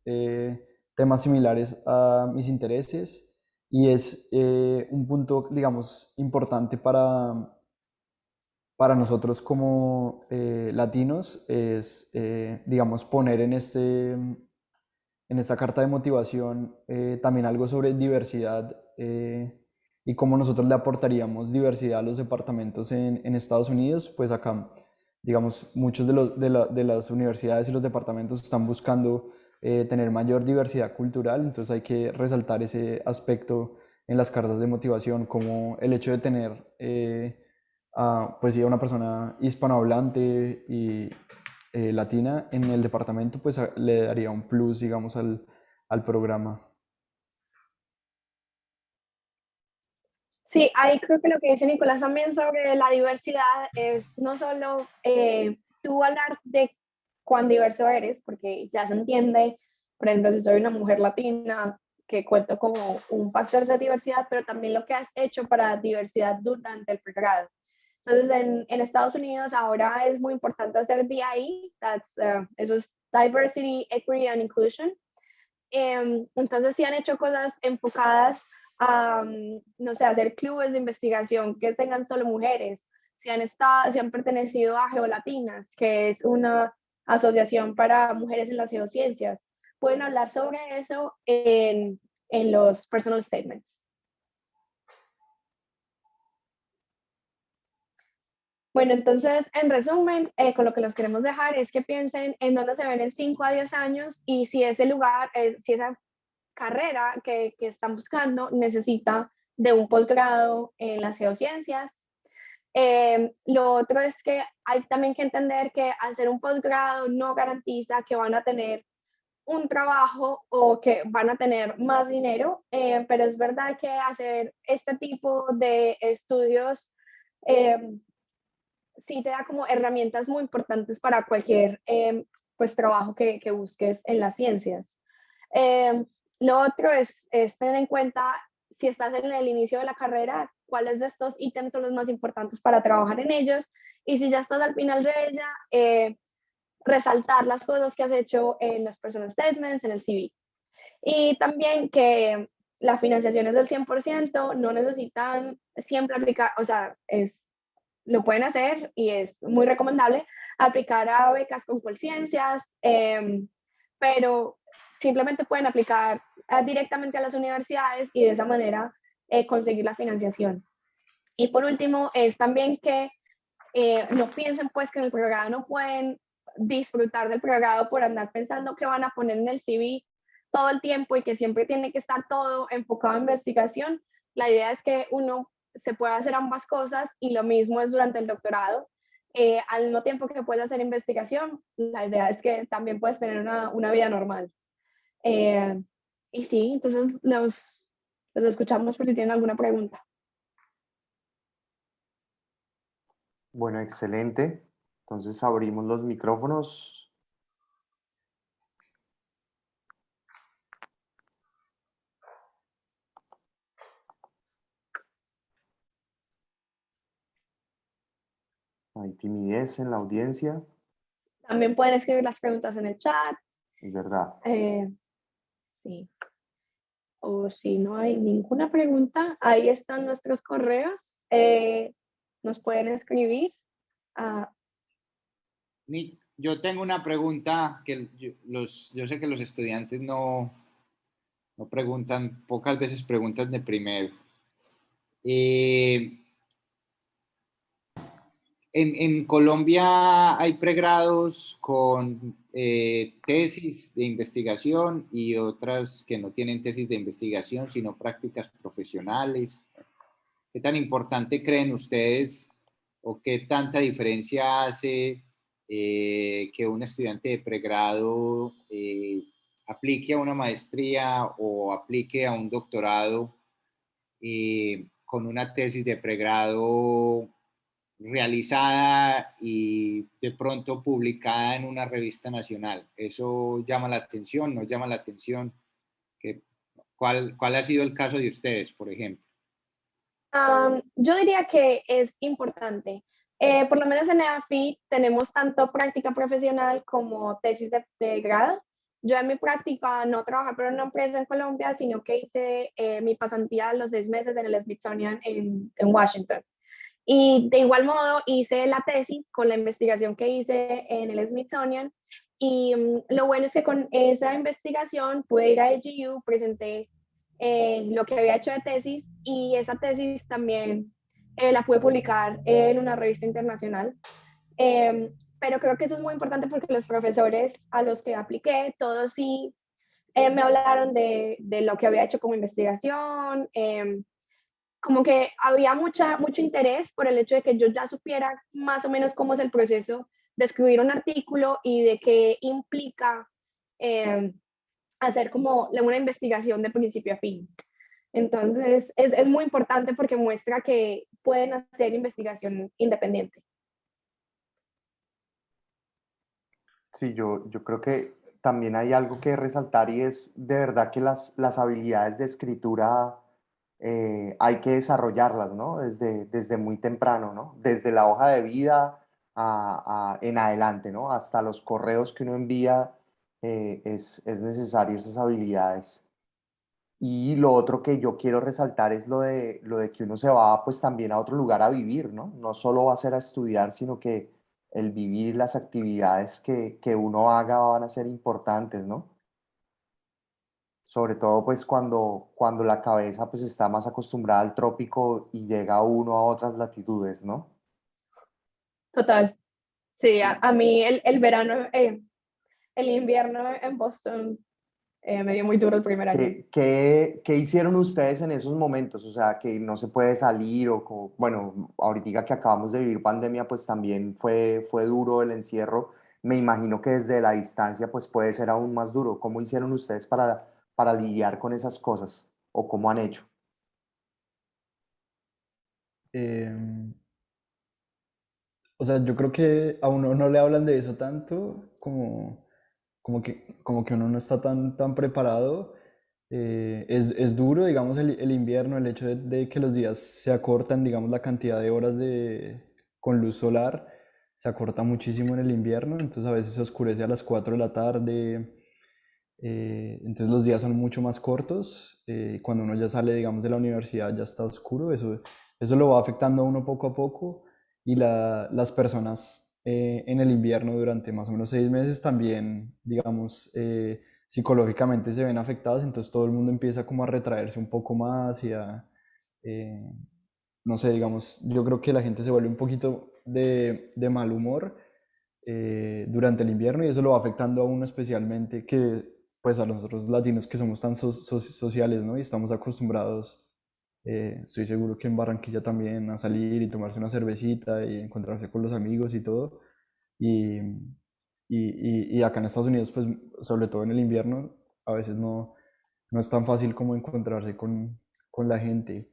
temas similares a mis intereses y es un punto, digamos, importante para nosotros como latinos es, digamos, poner en esta carta de motivación también algo sobre diversidad y cómo nosotros le aportaríamos diversidad a los departamentos en Estados Unidos, pues acá, digamos, muchos de las universidades y los departamentos están buscando tener mayor diversidad cultural, entonces hay que resaltar ese aspecto en las cartas de motivación, como el hecho de tener pues sí, a una persona hispanohablante y latina en el departamento, pues le daría un plus, digamos, al programa. Sí, ahí creo que lo que dice Nicolás también sobre la diversidad es no solo tú hablar de cuán diverso eres, porque ya se entiende, por ejemplo, si soy una mujer latina, que cuento como un factor de diversidad, pero también lo que has hecho para diversidad durante el pregrado. Entonces, en Estados Unidos ahora es muy importante hacer DIE, eso es Diversity, Equity and Inclusion. Entonces, sí han hecho cosas enfocadas a, no sé, hacer clubes de investigación que tengan solo mujeres. Si han pertenecido a Geolatinas, que es una asociación para mujeres en las geociencias. Pueden hablar sobre eso en los personal statements. Bueno, entonces, en resumen, con lo que los queremos dejar es que piensen en dónde se ven en 5 a 10 años y si ese lugar, si esa carrera que están buscando necesita de un posgrado en las geociencias. Lo otro es que hay también que entender que hacer un posgrado no garantiza que van a tener un trabajo o que van a tener más dinero, pero es verdad que hacer este tipo de estudios eh, sí te da como herramientas muy importantes para cualquier pues trabajo que busques en las ciencias. Lo otro es tener en cuenta si estás en el inicio de la carrera, cuáles de estos ítems son los más importantes para trabajar en ellos y si ya estás al final de ella, resaltar las cosas que has hecho en los personal statements, en el CV. Y también que la financiación es del 100%, no necesitan siempre aplicar, o sea, lo pueden hacer y es muy recomendable aplicar a becas con Colciencias, pero simplemente pueden aplicar directamente a las universidades y de esa manera conseguir la financiación. Y por último, es también que no piensen pues que en el programa no pueden disfrutar del programa por andar pensando que van a poner en el CV todo el tiempo y que siempre tiene que estar todo enfocado en investigación. La idea es que uno se pueda hacer ambas cosas y lo mismo es durante el doctorado. Al mismo tiempo que puedes hacer investigación, la idea es que también puedes tener una vida normal. Eh, y sí, entonces los escuchamos por si tienen alguna pregunta. Bueno, excelente. Entonces abrimos los micrófonos. Hay timidez en la audiencia, También pueden escribir las preguntas en el chat. es verdad. Sí. O si no hay ninguna pregunta, ahí están nuestros correos. Nos pueden escribir. Nick, yo tengo una pregunta que yo sé que los estudiantes no preguntan, pocas veces preguntan de primero. En Colombia hay pregrados con tesis de investigación y otras que no tienen tesis de investigación, sino prácticas profesionales. ¿Qué tan importante creen ustedes o qué tanta diferencia hace que un estudiante de pregrado aplique a una maestría o aplique a un doctorado con una tesis de pregrado realizada y de pronto publicada en una revista nacional? ¿Eso llama la atención? ¿No llama la atención? ¿Cuál ha sido el caso de ustedes, por ejemplo? Yo diría que es importante. Por lo menos en EAFIT tenemos tanto práctica profesional como tesis de grado. Yo en mi práctica no trabajé para una empresa en Colombia, sino que hice mi pasantía los 6 meses en el Smithsonian en Washington. Y de igual modo hice la tesis con la investigación que hice en el Smithsonian. Y lo bueno es que con esa investigación pude ir a AGU, presenté lo que había hecho de tesis y esa tesis también la pude publicar en una revista internacional. Pero creo que eso es muy importante porque los profesores a los que apliqué, todos sí Me hablaron de lo que había hecho como investigación, como que había mucho interés por el hecho de que yo ya supiera más o menos cómo es el proceso de escribir un artículo y de qué implica eh, hacer como una investigación de principio a fin. Entonces, es muy importante porque muestra que pueden hacer investigación independiente. Sí, yo creo que también hay algo que resaltar y es de verdad que las habilidades de escritura hay que desarrollarlas, ¿no? Desde muy temprano, ¿no? Desde la hoja de vida en adelante, ¿no? Hasta los correos que uno envía es necesario esas habilidades. Y lo otro que yo quiero resaltar es lo de que uno se va pues también a otro lugar a vivir, ¿no? No solo va a ser a estudiar, sino que el vivir y las actividades que uno haga van a ser importantes, ¿no? Sobre todo pues cuando la cabeza pues está más acostumbrada al trópico y llega uno a otras latitudes, ¿no? Total. Sí, a mí el verano, el invierno en Boston me dio muy duro el primer año. ¿Qué hicieron ustedes en esos momentos? O sea, que no se puede salir o bueno, ahorita que acabamos de vivir pandemia, pues también fue duro el encierro. Me imagino que desde la distancia, pues puede ser aún más duro. ¿Cómo hicieron ustedes para lidiar con esas cosas? ¿O cómo han hecho? Em, o sea, yo creo que a uno no le hablan de eso tanto como que uno no está tan preparado. Es duro, digamos, el invierno, el hecho de que los días se acortan, digamos, la cantidad de horas con luz solar se acorta muchísimo en el invierno, entonces a veces se oscurece a las 4 de la tarde, entonces los días son mucho más cortos, cuando uno ya sale, digamos, de la universidad ya está oscuro, eso lo va afectando a uno poco a poco y las personas en el invierno durante más o menos 6 meses también, digamos, psicológicamente se ven afectadas, entonces todo el mundo empieza como a retraerse un poco más y eh, no sé, digamos, yo creo que la gente se vuelve un poquito de mal humor durante el invierno y eso lo va afectando a uno especialmente que pues a nosotros latinos que somos tan sociales, ¿no? Y estamos acostumbrados, estoy seguro que en Barranquilla también a salir y tomarse una cervecita y encontrarse con los amigos y todo. Y, y acá en Estados Unidos, pues sobre todo en el invierno, a veces no es tan fácil como encontrarse con la gente.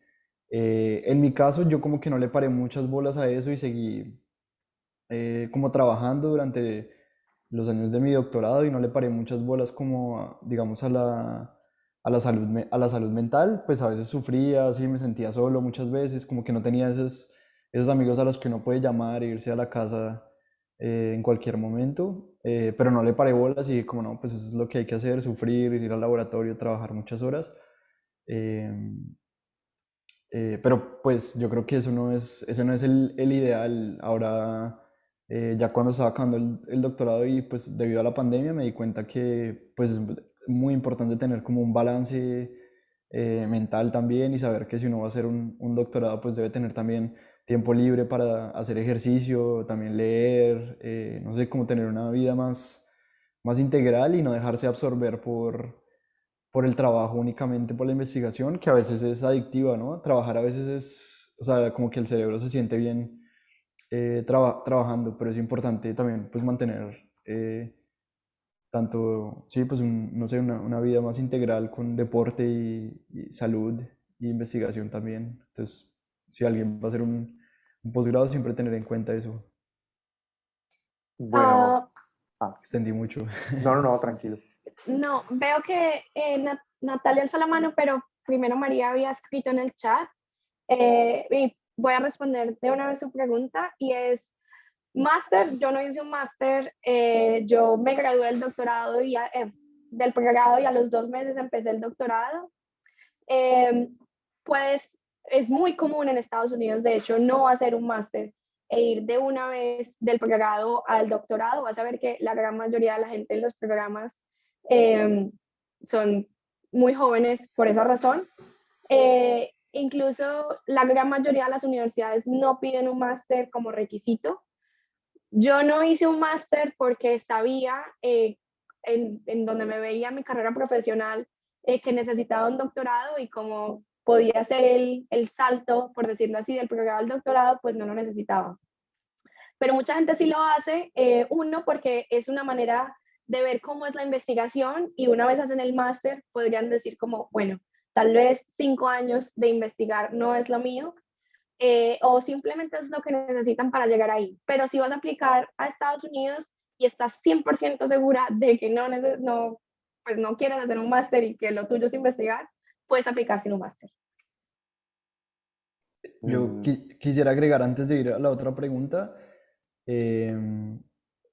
En mi caso, yo como que no le paré muchas bolas a eso y seguí como trabajando durante los años de mi doctorado y no le paré muchas bolas como, digamos, a la salud mental, pues a veces sufría, así me sentía solo muchas veces, como que no tenía esos amigos a los que uno puede llamar e irse a la casa en cualquier momento, pero no le paré bolas y dije como no, pues eso es lo que hay que hacer, sufrir, ir al laboratorio, trabajar muchas horas. em, pero pues yo creo que ese no es el ideal. Ahora, ya cuando estaba acabando el doctorado y pues debido a la pandemia me di cuenta que pues es muy importante tener como un balance mental también y saber que si uno va a hacer un doctorado pues debe tener también tiempo libre para hacer ejercicio, también leer, no sé, como tener una vida más integral y no dejarse absorber por el trabajo únicamente por la investigación, que a veces es adictiva, ¿no? Trabajar a veces es, o sea, como que el cerebro se siente bien trabajando, pero es importante también pues mantener tanto, sí, pues no sé, una vida más integral con deporte y salud y investigación también. Entonces, si alguien va a hacer un posgrado, siempre tener en cuenta eso. Bueno, Ah, ah, Extendí mucho. no, tranquilo. no, veo que Natalia alzó la mano, pero primero María había escrito en el chat. Y voy a responder de una vez su pregunta y es, máster, yo no hice un máster, yo me gradué del doctorado del pregrado y a los 2 meses empecé el doctorado. Eh, pues es muy común en Estados Unidos, de hecho, no hacer un máster e ir de una vez del pregrado al doctorado. Vas a ver que la gran mayoría de la gente en los programas eh, son muy jóvenes por esa razón. Incluso la gran mayoría de las universidades no piden un máster como requisito. Yo no hice un máster porque sabía en donde me veía mi carrera profesional, que necesitaba un doctorado y como podía hacer el salto, por decirlo así, del programa al doctorado, pues no lo necesitaba. Pero mucha gente sí lo hace, uno, porque es una manera de ver cómo es la investigación y una vez hacen el máster podrían decir como, bueno, tal vez 5 años de investigar no es lo mío, o simplemente es lo que necesitan para llegar ahí. Pero si vas a aplicar a Estados Unidos y estás 100% segura de que pues no quieres hacer un máster y que lo tuyo es investigar, puedes aplicar sin un máster. Yo Mm, quisiera agregar antes de ir a la otra pregunta.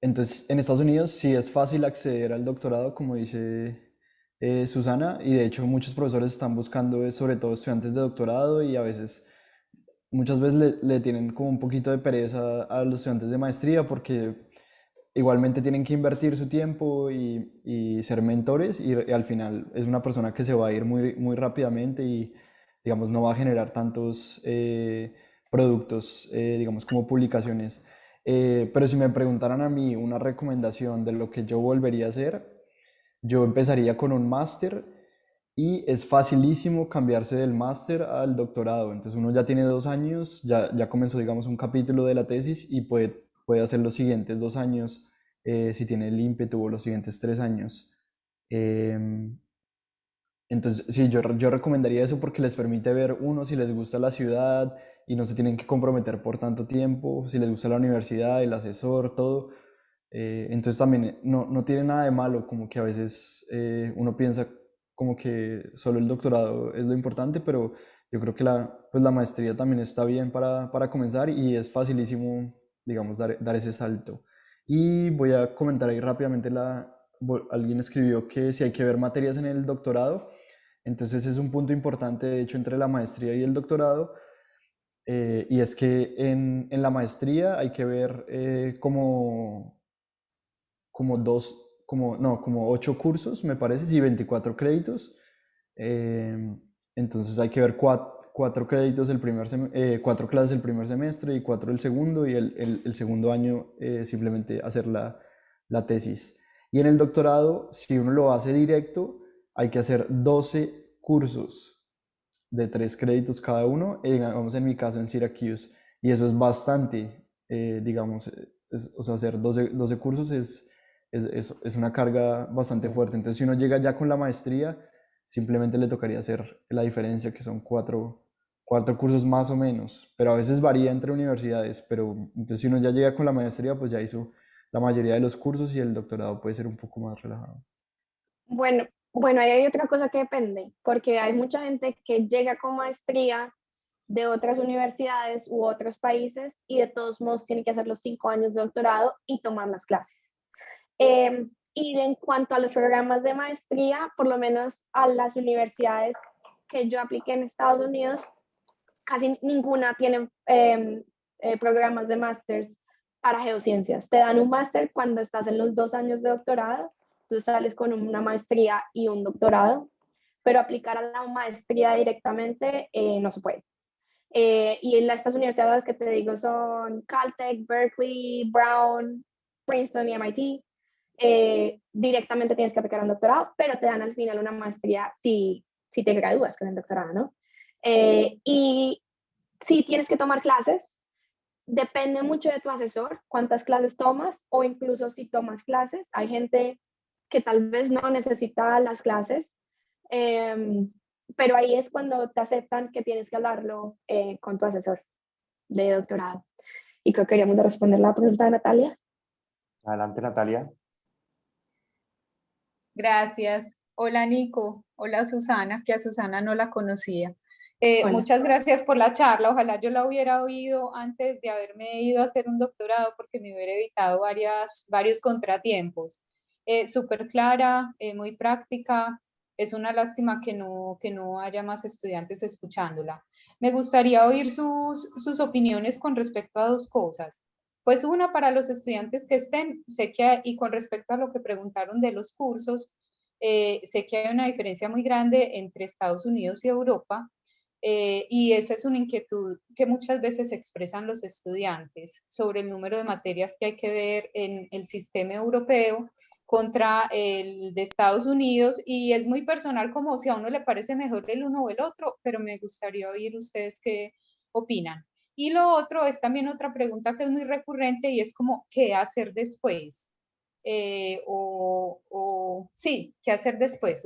Entonces, en Estados Unidos sí es fácil acceder al doctorado, como dice Susana, y de hecho muchos profesores están buscando, sobre todo estudiantes de doctorado, y a veces, muchas veces le tienen como un poquito de pereza a los estudiantes de maestría porque igualmente tienen que invertir su tiempo y ser mentores, y al final es una persona que se va a ir muy, muy rápidamente y, digamos, no va a generar tantos productos, digamos, como publicaciones. Pero si me preguntaran a mí una recomendación de lo que yo volvería a hacer, yo empezaría con un máster y es facilísimo cambiarse del máster al doctorado. Entonces uno ya tiene 2 años, ya comenzó, digamos, un capítulo de la tesis y puede hacer los siguientes 2 años si tiene el ímpetu, o los siguientes 3 años. Em, entonces, sí, yo recomendaría eso porque les permite ver, uno, si les gusta la ciudad y no se tienen que comprometer por tanto tiempo, si les gusta la universidad, el asesor, todo. Entonces también no tiene nada de malo, como que a veces uno piensa como que solo el doctorado es lo importante, pero yo creo que pues la maestría también está bien para comenzar y es facilísimo, digamos, dar ese salto. Y voy a comentar ahí rápidamente, alguien escribió que si hay que ver materias en el doctorado, entonces es un punto importante, de hecho, entre la maestría y el doctorado, y es que en la maestría hay que ver como no, como 8 cursos, me parece, y 24 créditos. Eh, entonces hay que ver 4 créditos 4 clases el primer semestre y 4 el segundo, y el segundo año simplemente hacer la tesis. Y en el doctorado, si uno lo hace directo, hay que hacer 12 cursos de 3 créditos cada uno, digamos en mi caso en Syracuse, y eso es bastante, digamos, o sea, hacer 12 cursos es una carga bastante fuerte. Entonces, si uno llega ya con la maestría, simplemente le tocaría hacer la diferencia, que son 4 cursos más o menos, pero a veces varía entre universidades, pero entonces si uno ya llega con la maestría, pues ya hizo la mayoría de los cursos y el doctorado puede ser un poco más relajado. Bueno, ahí hay otra cosa que depende, porque hay mucha gente que llega con maestría de otras universidades u otros países y de todos modos tiene que hacer los 5 años de doctorado y tomar las clases. Y en cuanto a los programas de maestría, por lo menos a las universidades que yo apliqué en Estados Unidos, casi ninguna tiene programas de máster para geociencias. Te dan un máster cuando estás en los 2 años de doctorado, tú sales con una maestría y un doctorado, pero aplicar a la maestría directamente no se puede. Y en estas universidades que te digo son Caltech, Berkeley, Brown, Princeton y MIT. Directamente tienes que aplicar a un doctorado, pero te dan al final una maestría si te gradúas con el doctorado, ¿no? Y si tienes que tomar clases, depende mucho de tu asesor, cuántas clases tomas, o incluso si tomas clases. Hay gente que tal vez no necesita las clases, pero ahí es cuando te aceptan que tienes que hablarlo con tu asesor de doctorado. Y creo que queríamos responder la pregunta de Natalia. Adelante, Natalia. Gracias. Hola Nico, hola Susana, que a Susana no la conocía. Hola. Muchas gracias por la charla. Ojalá yo la hubiera oído antes de haberme ido a hacer un doctorado porque me hubiera evitado varios contratiempos. Súper clara, muy práctica. Es una lástima que no haya más estudiantes escuchándola. Me gustaría oír sus opiniones con respecto a 2 cosas. Pues una, para los estudiantes que estén, y con respecto a lo que preguntaron de los cursos, sé que hay una diferencia muy grande entre Estados Unidos y Europa, y esa es una inquietud que muchas veces expresan los estudiantes sobre el número de materias que hay que ver en el sistema europeo contra el de Estados Unidos, y es muy personal como si a uno le parece mejor el uno o el otro, pero me gustaría oír ustedes qué opinan. Y lo otro es también otra pregunta que es muy recurrente y es como, ¿qué hacer después? Sí, ¿qué hacer después?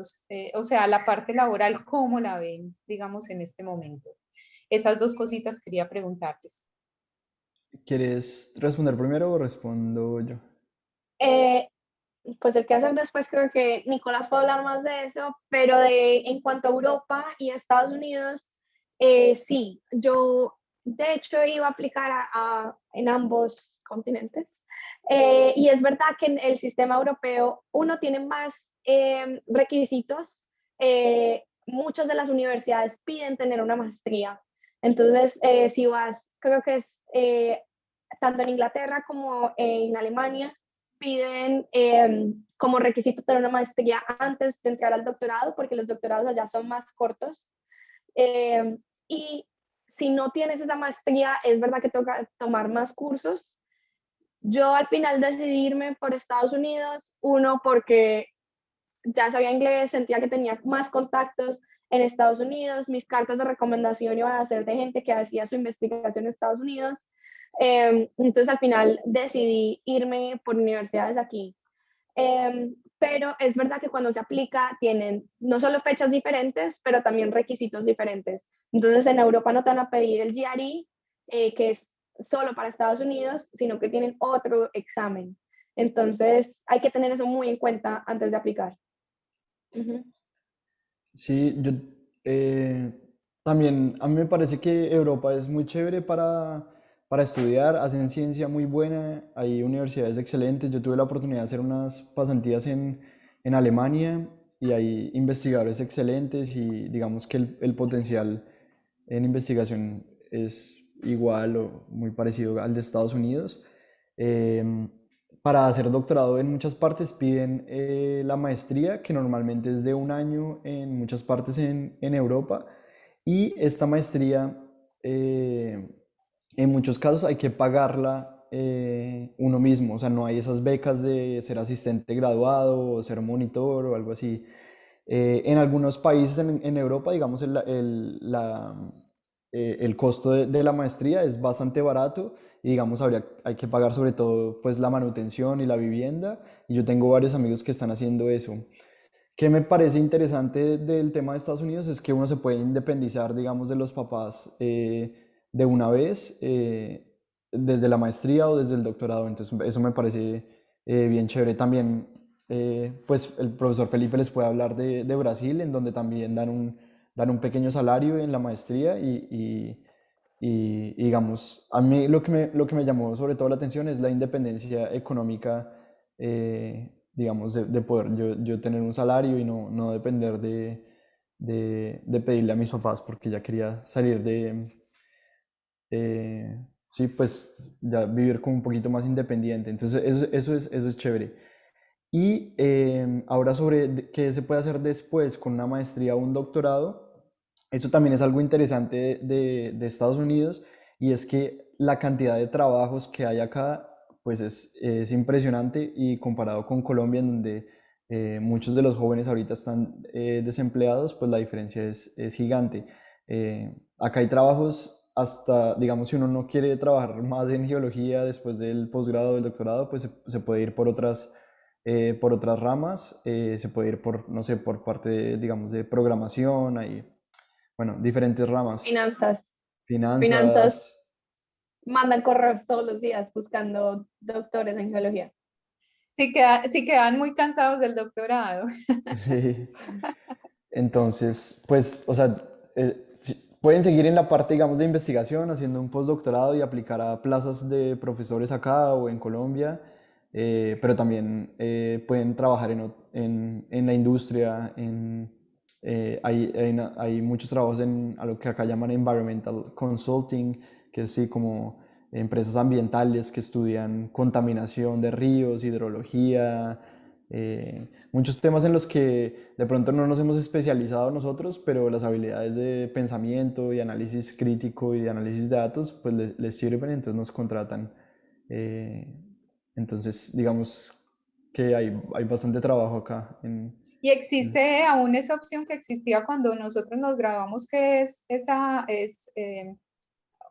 O sea, la parte laboral, ¿cómo la ven, digamos, en este momento? Esas dos cositas quería preguntarles. ¿Quieres responder primero o respondo yo? Eh, pues el que hacer después creo que Nicolás puede hablar más de eso, pero en cuanto a Europa y a Estados Unidos, sí, yo de hecho iba a aplicar en ambos continentes. Y es verdad que en el sistema europeo uno tiene más requisitos. Muchas de las universidades piden tener una maestría. Entonces, si vas, creo que es tanto en Inglaterra como en Alemania, piden como requisito tener una maestría antes de entrar al doctorado, porque los doctorados allá son más cortos. Y si no tienes esa maestría, es verdad que toca tomar más cursos. Yo al final decidí irme por Estados Unidos, uno porque ya sabía inglés, sentía que tenía más contactos en Estados Unidos, mis cartas de recomendación iban a ser de gente que hacía su investigación en Estados Unidos. Entonces al final decidí irme por universidades aquí. Pero es verdad que cuando se aplica tienen no solo fechas diferentes, pero también requisitos diferentes. Entonces en Europa no te van a pedir el GRE, que es solo para Estados Unidos, sino que tienen otro examen. Entonces hay que tener eso muy en cuenta antes de aplicar. Uh-huh. Sí, yo eh, también, a mí me parece que Europa es muy chévere para estudiar, hacen ciencia muy buena, hay universidades excelentes. Yo tuve la oportunidad de hacer unas pasantías en Alemania y hay investigadores excelentes y digamos que el potencial en investigación es igual o muy parecido al de Estados Unidos. Em, para hacer doctorado en muchas partes piden la maestría, que normalmente es de un año en muchas partes en Europa. Y esta maestría, en muchos casos hay que pagarla uno mismo. O sea, no hay esas becas de ser asistente graduado o ser monitor o algo así. En algunos países en Europa, digamos, el costo de la maestría es bastante barato y, digamos, hay que pagar sobre todo pues la manutención y la vivienda, y yo tengo varios amigos que están haciendo eso. ¿Qué me parece interesante del tema de Estados Unidos? Es que uno se puede independizar, digamos, de los papás de una vez, desde la maestría o desde el doctorado. Entonces, eso me parece bien chévere. También, pues, el profesor Felipe les puede hablar de Brasil, en donde también dan un pequeño salario en la maestría y, digamos, a mí lo que me llamó sobre todo la atención es la independencia económica, digamos, de poder yo tener un salario y no depender de pedirle a mis papás porque ya quería salir sí, pues ya vivir como un poquito más independiente. Entonces, eso es chévere. Y ahora sobre qué se puede hacer después con una maestría o un doctorado, eso también es algo interesante de Estados Unidos, y es que la cantidad de trabajos que hay acá pues es impresionante, y comparado con Colombia, en donde muchos de los jóvenes ahorita están desempleados, pues la diferencia es gigante. Acá hay trabajos hasta, digamos, si uno no quiere trabajar más en geología después del posgrado o del doctorado, pues se puede ir por otras ramas, se puede ir por, no sé, por parte, digamos, de programación, hay, bueno, diferentes ramas, Finanzas. Finanzas finanzas, mandan correos todos los días buscando doctores en geología. Sí quedan muy cansados del doctorado. sí. Entonces, pues, o sea, pueden seguir en la parte, digamos, de investigación, haciendo un postdoctorado y aplicar a plazas de profesores acá o en Colombia, pero también pueden trabajar en la industria, hay muchos trabajos a lo que acá llaman environmental consulting, que es así como empresas ambientales que estudian contaminación de ríos, hidrología, muchos temas en los que de pronto no nos hemos especializado nosotros, pero las habilidades de pensamiento y análisis crítico y de análisis de datos pues les sirven, entonces nos contratan. Entonces, digamos, que hay bastante trabajo acá. Y existe aún esa opción que existía cuando nosotros nos graduamos, que es esa,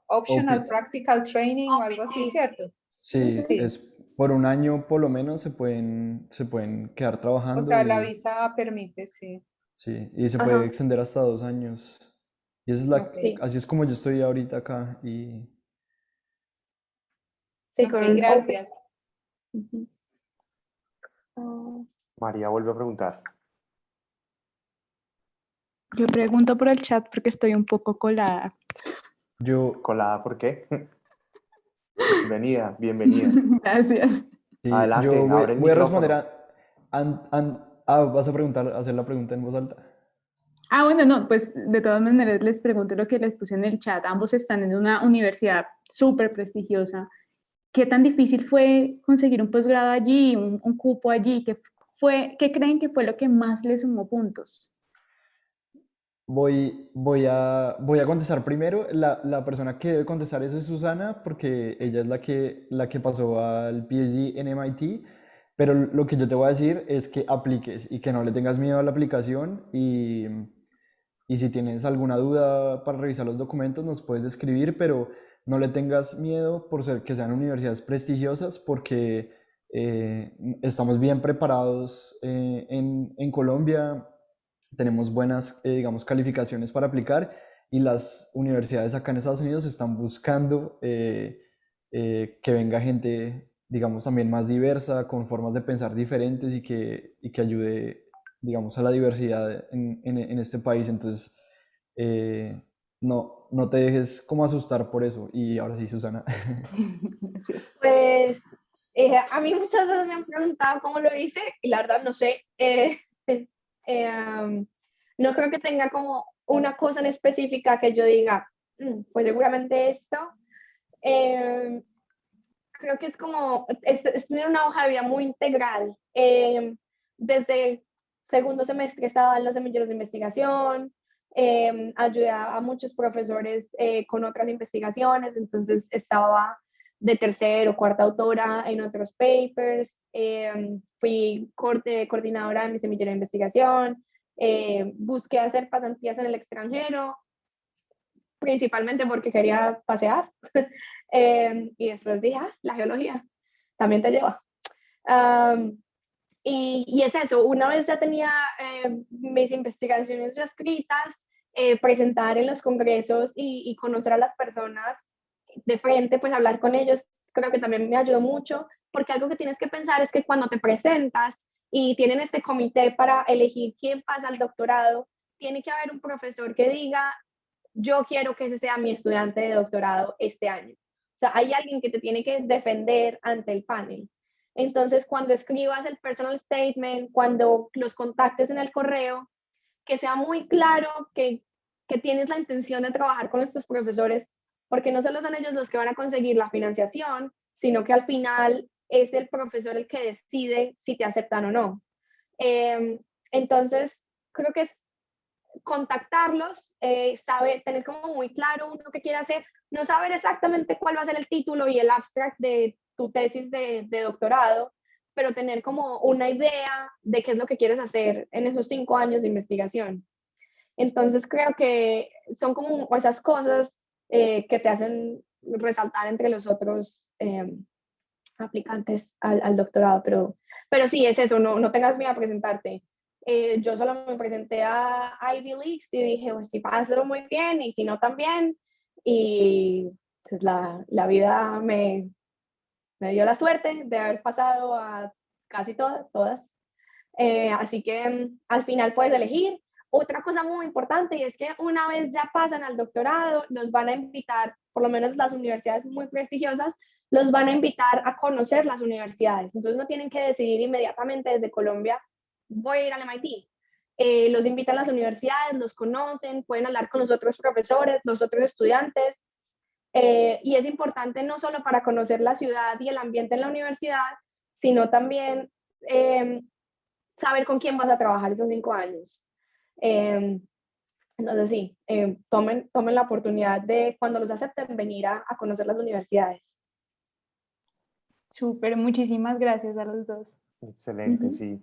Optional OPIT. Practical Training o algo así, ¿cierto? Sí, Sí, es por un año por lo menos se pueden quedar o trabajando sea, la visa permite, sí. sí, y se puede Ajá, extender hasta 2 años. Y esa es Ok, sí, así es como yo estoy ahorita acá. Y sí, ok, con OPE. gracias. Ujú. Ah, María vuelve a preguntar. Yo pregunto por el chat porque estoy un poco colada. yo, Colada, ¿por qué? Bienvenida, bienvenida. Gracias. sí, Adelante, abre el voy a responder micrófono. vas a preguntar, hacer la pregunta en voz alta. Ah, bueno, no, pues de todas maneras les pregunto lo que les puse en el chat. Ambos están en una universidad súper prestigiosa. ¿Qué tan difícil fue conseguir un posgrado allí, un cupo allí? ¿Qué creen que fue lo que más les sumó puntos? Voy a contestar primero. La persona que debe contestar eso es Susana, porque ella es la que pasó al PhD en MIT. Pero lo que yo te voy a decir es que apliques y que no le tengas miedo a la aplicación. Y si tienes alguna duda para revisar los documentos, nos puedes escribir, pero no le tengas miedo por ser que sean universidades prestigiosas, porque estamos bien preparados en Colombia, tenemos buenas, digamos, calificaciones para aplicar y las universidades acá en Estados Unidos están buscando que venga gente, digamos, también más diversa, con formas de pensar diferentes y que ayude, digamos, a la diversidad en este país. Entonces, no te dejes como asustar por eso. Y ahora sí, Susana. Gracias. Pues a mí muchas veces me han preguntado cómo lo hice y la verdad no sé. No creo que tenga como una cosa en específica que yo diga, pues seguramente esto. Eh, Creo que es como, es tener una hoja de vida muy integral. Desde segundo semestre estaba en los semilleros de investigación, ayudé a muchos profesores con otras investigaciones, entonces estaba de tercera o cuarta autora en otros papers, fui coordinadora de mi semillero de investigación, busqué hacer pasantías en el extranjero, principalmente porque quería pasear. Y después dije, la geología también te lleva. Um, y es eso, una vez ya tenía mis investigaciones ya escritas, presentar en los congresos y conocer a las personas de frente, pues hablar con ellos, creo que también me ayudó mucho, porque algo que tienes que pensar es que cuando te presentas y tienen este comité para elegir quién pasa al doctorado, tiene que haber un profesor que diga, yo quiero que ese sea mi estudiante de doctorado este año. O sea, hay alguien que te tiene que defender ante el panel. Entonces, cuando escribas el personal statement, cuando los contactes en el correo, que sea muy claro que tienes la intención de trabajar con estos profesores, porque no solo son ellos los que van a conseguir la financiación, sino que al final es el profesor el que decide si te aceptan o no. Entonces, creo que es contactarlos, saber, tener como muy claro uno que quiere hacer, no saber exactamente cuál va a ser el título y el abstract de tu tesis de doctorado, pero tener como una idea de qué es lo que quieres hacer en esos 5 años de investigación. Entonces creo que son como esas cosas que te hacen resaltar entre los otros aplicantes al doctorado, pero sí, es eso, no tengas miedo a presentarte. Yo solo me presenté a Ivy Leagues y dije, pues si paso muy bien y si no también. Y pues la vida me dio la suerte de haber pasado a casi todas. Así que al final puedes elegir. Otra cosa muy importante y es que una vez ya pasan al doctorado, los van a invitar, por lo menos las universidades muy prestigiosas, los van a invitar a conocer las universidades. Entonces no tienen que decidir inmediatamente desde Colombia, voy a ir al MIT. Los invitan a las universidades, los conocen, pueden hablar con los otros profesores, los otros estudiantes. Y es importante no solo para conocer la ciudad y el ambiente en la universidad, sino también saber con quién vas a trabajar esos 5 años. Entonces sí, tomen la oportunidad de cuando los acepten venir a conocer las universidades. Súper, muchísimas gracias a los dos. Excelente, Ujú. sí.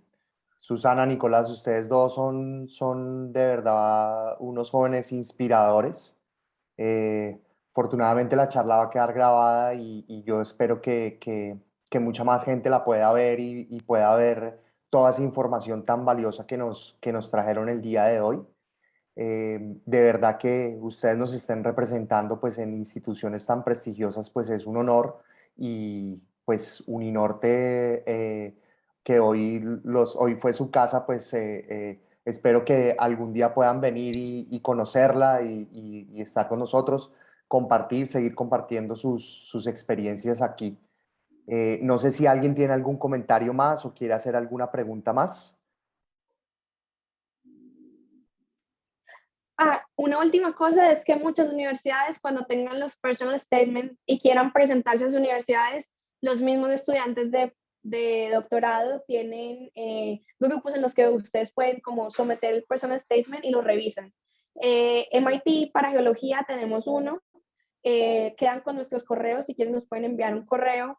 Susana, Nicolás, ustedes dos son de verdad unos jóvenes inspiradores. Eh, Afortunadamente la charla va a quedar grabada y yo espero que mucha más gente la pueda ver y pueda ver toda esa información tan valiosa que nos trajeron el día de hoy. De verdad que ustedes nos estén representando pues en instituciones tan prestigiosas, pues es un honor y pues Uninorte, que hoy fue su casa, pues espero que algún día puedan venir y conocerla y estar con nosotros, seguir compartiendo sus experiencias aquí. No sé si alguien tiene algún comentario más o quiere hacer alguna pregunta más. Una última cosa es que muchas universidades, cuando tengan los personal statements y quieran presentarse a sus universidades, los mismos estudiantes de doctorado tienen grupos en los que ustedes pueden como someter el personal statement y lo revisan. MIT para geología tenemos uno, quedan con nuestros correos, si quieren nos pueden enviar un correo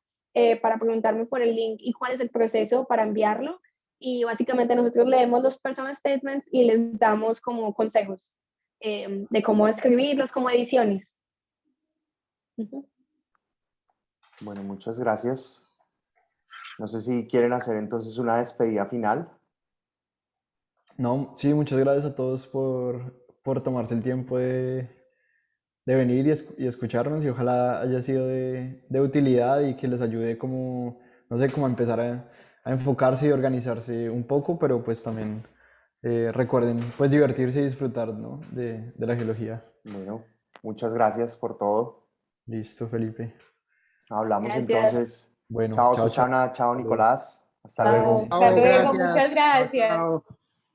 para preguntarme por el link y cuál es el proceso para enviarlo. Y básicamente nosotros leemos los personal statements y les damos como consejos de cómo escribirlos, como ediciones. Ujú. Bueno, muchas gracias. No sé si quieren hacer entonces una despedida final. No, sí, muchas gracias a todos por tomarse el tiempo de venir y escucharnos y ojalá haya sido de utilidad y que les ayude como, no sé, como a empezar a enfocarse y organizarse un poco, pero pues también recuerden pues divertirse y disfrutar, ¿no? de la geología. Bueno, muchas gracias por todo. Listo, Felipe. Hablamos Gracias. entonces. Bueno, Chao chao, chao. Susana, chao Hasta luego. Nicolás. Hasta Chao. luego. Hasta Chao, luego, muchas gracias. Chao, gracias. chao.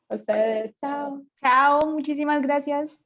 A ustedes. Chao. Chao, muchísimas gracias.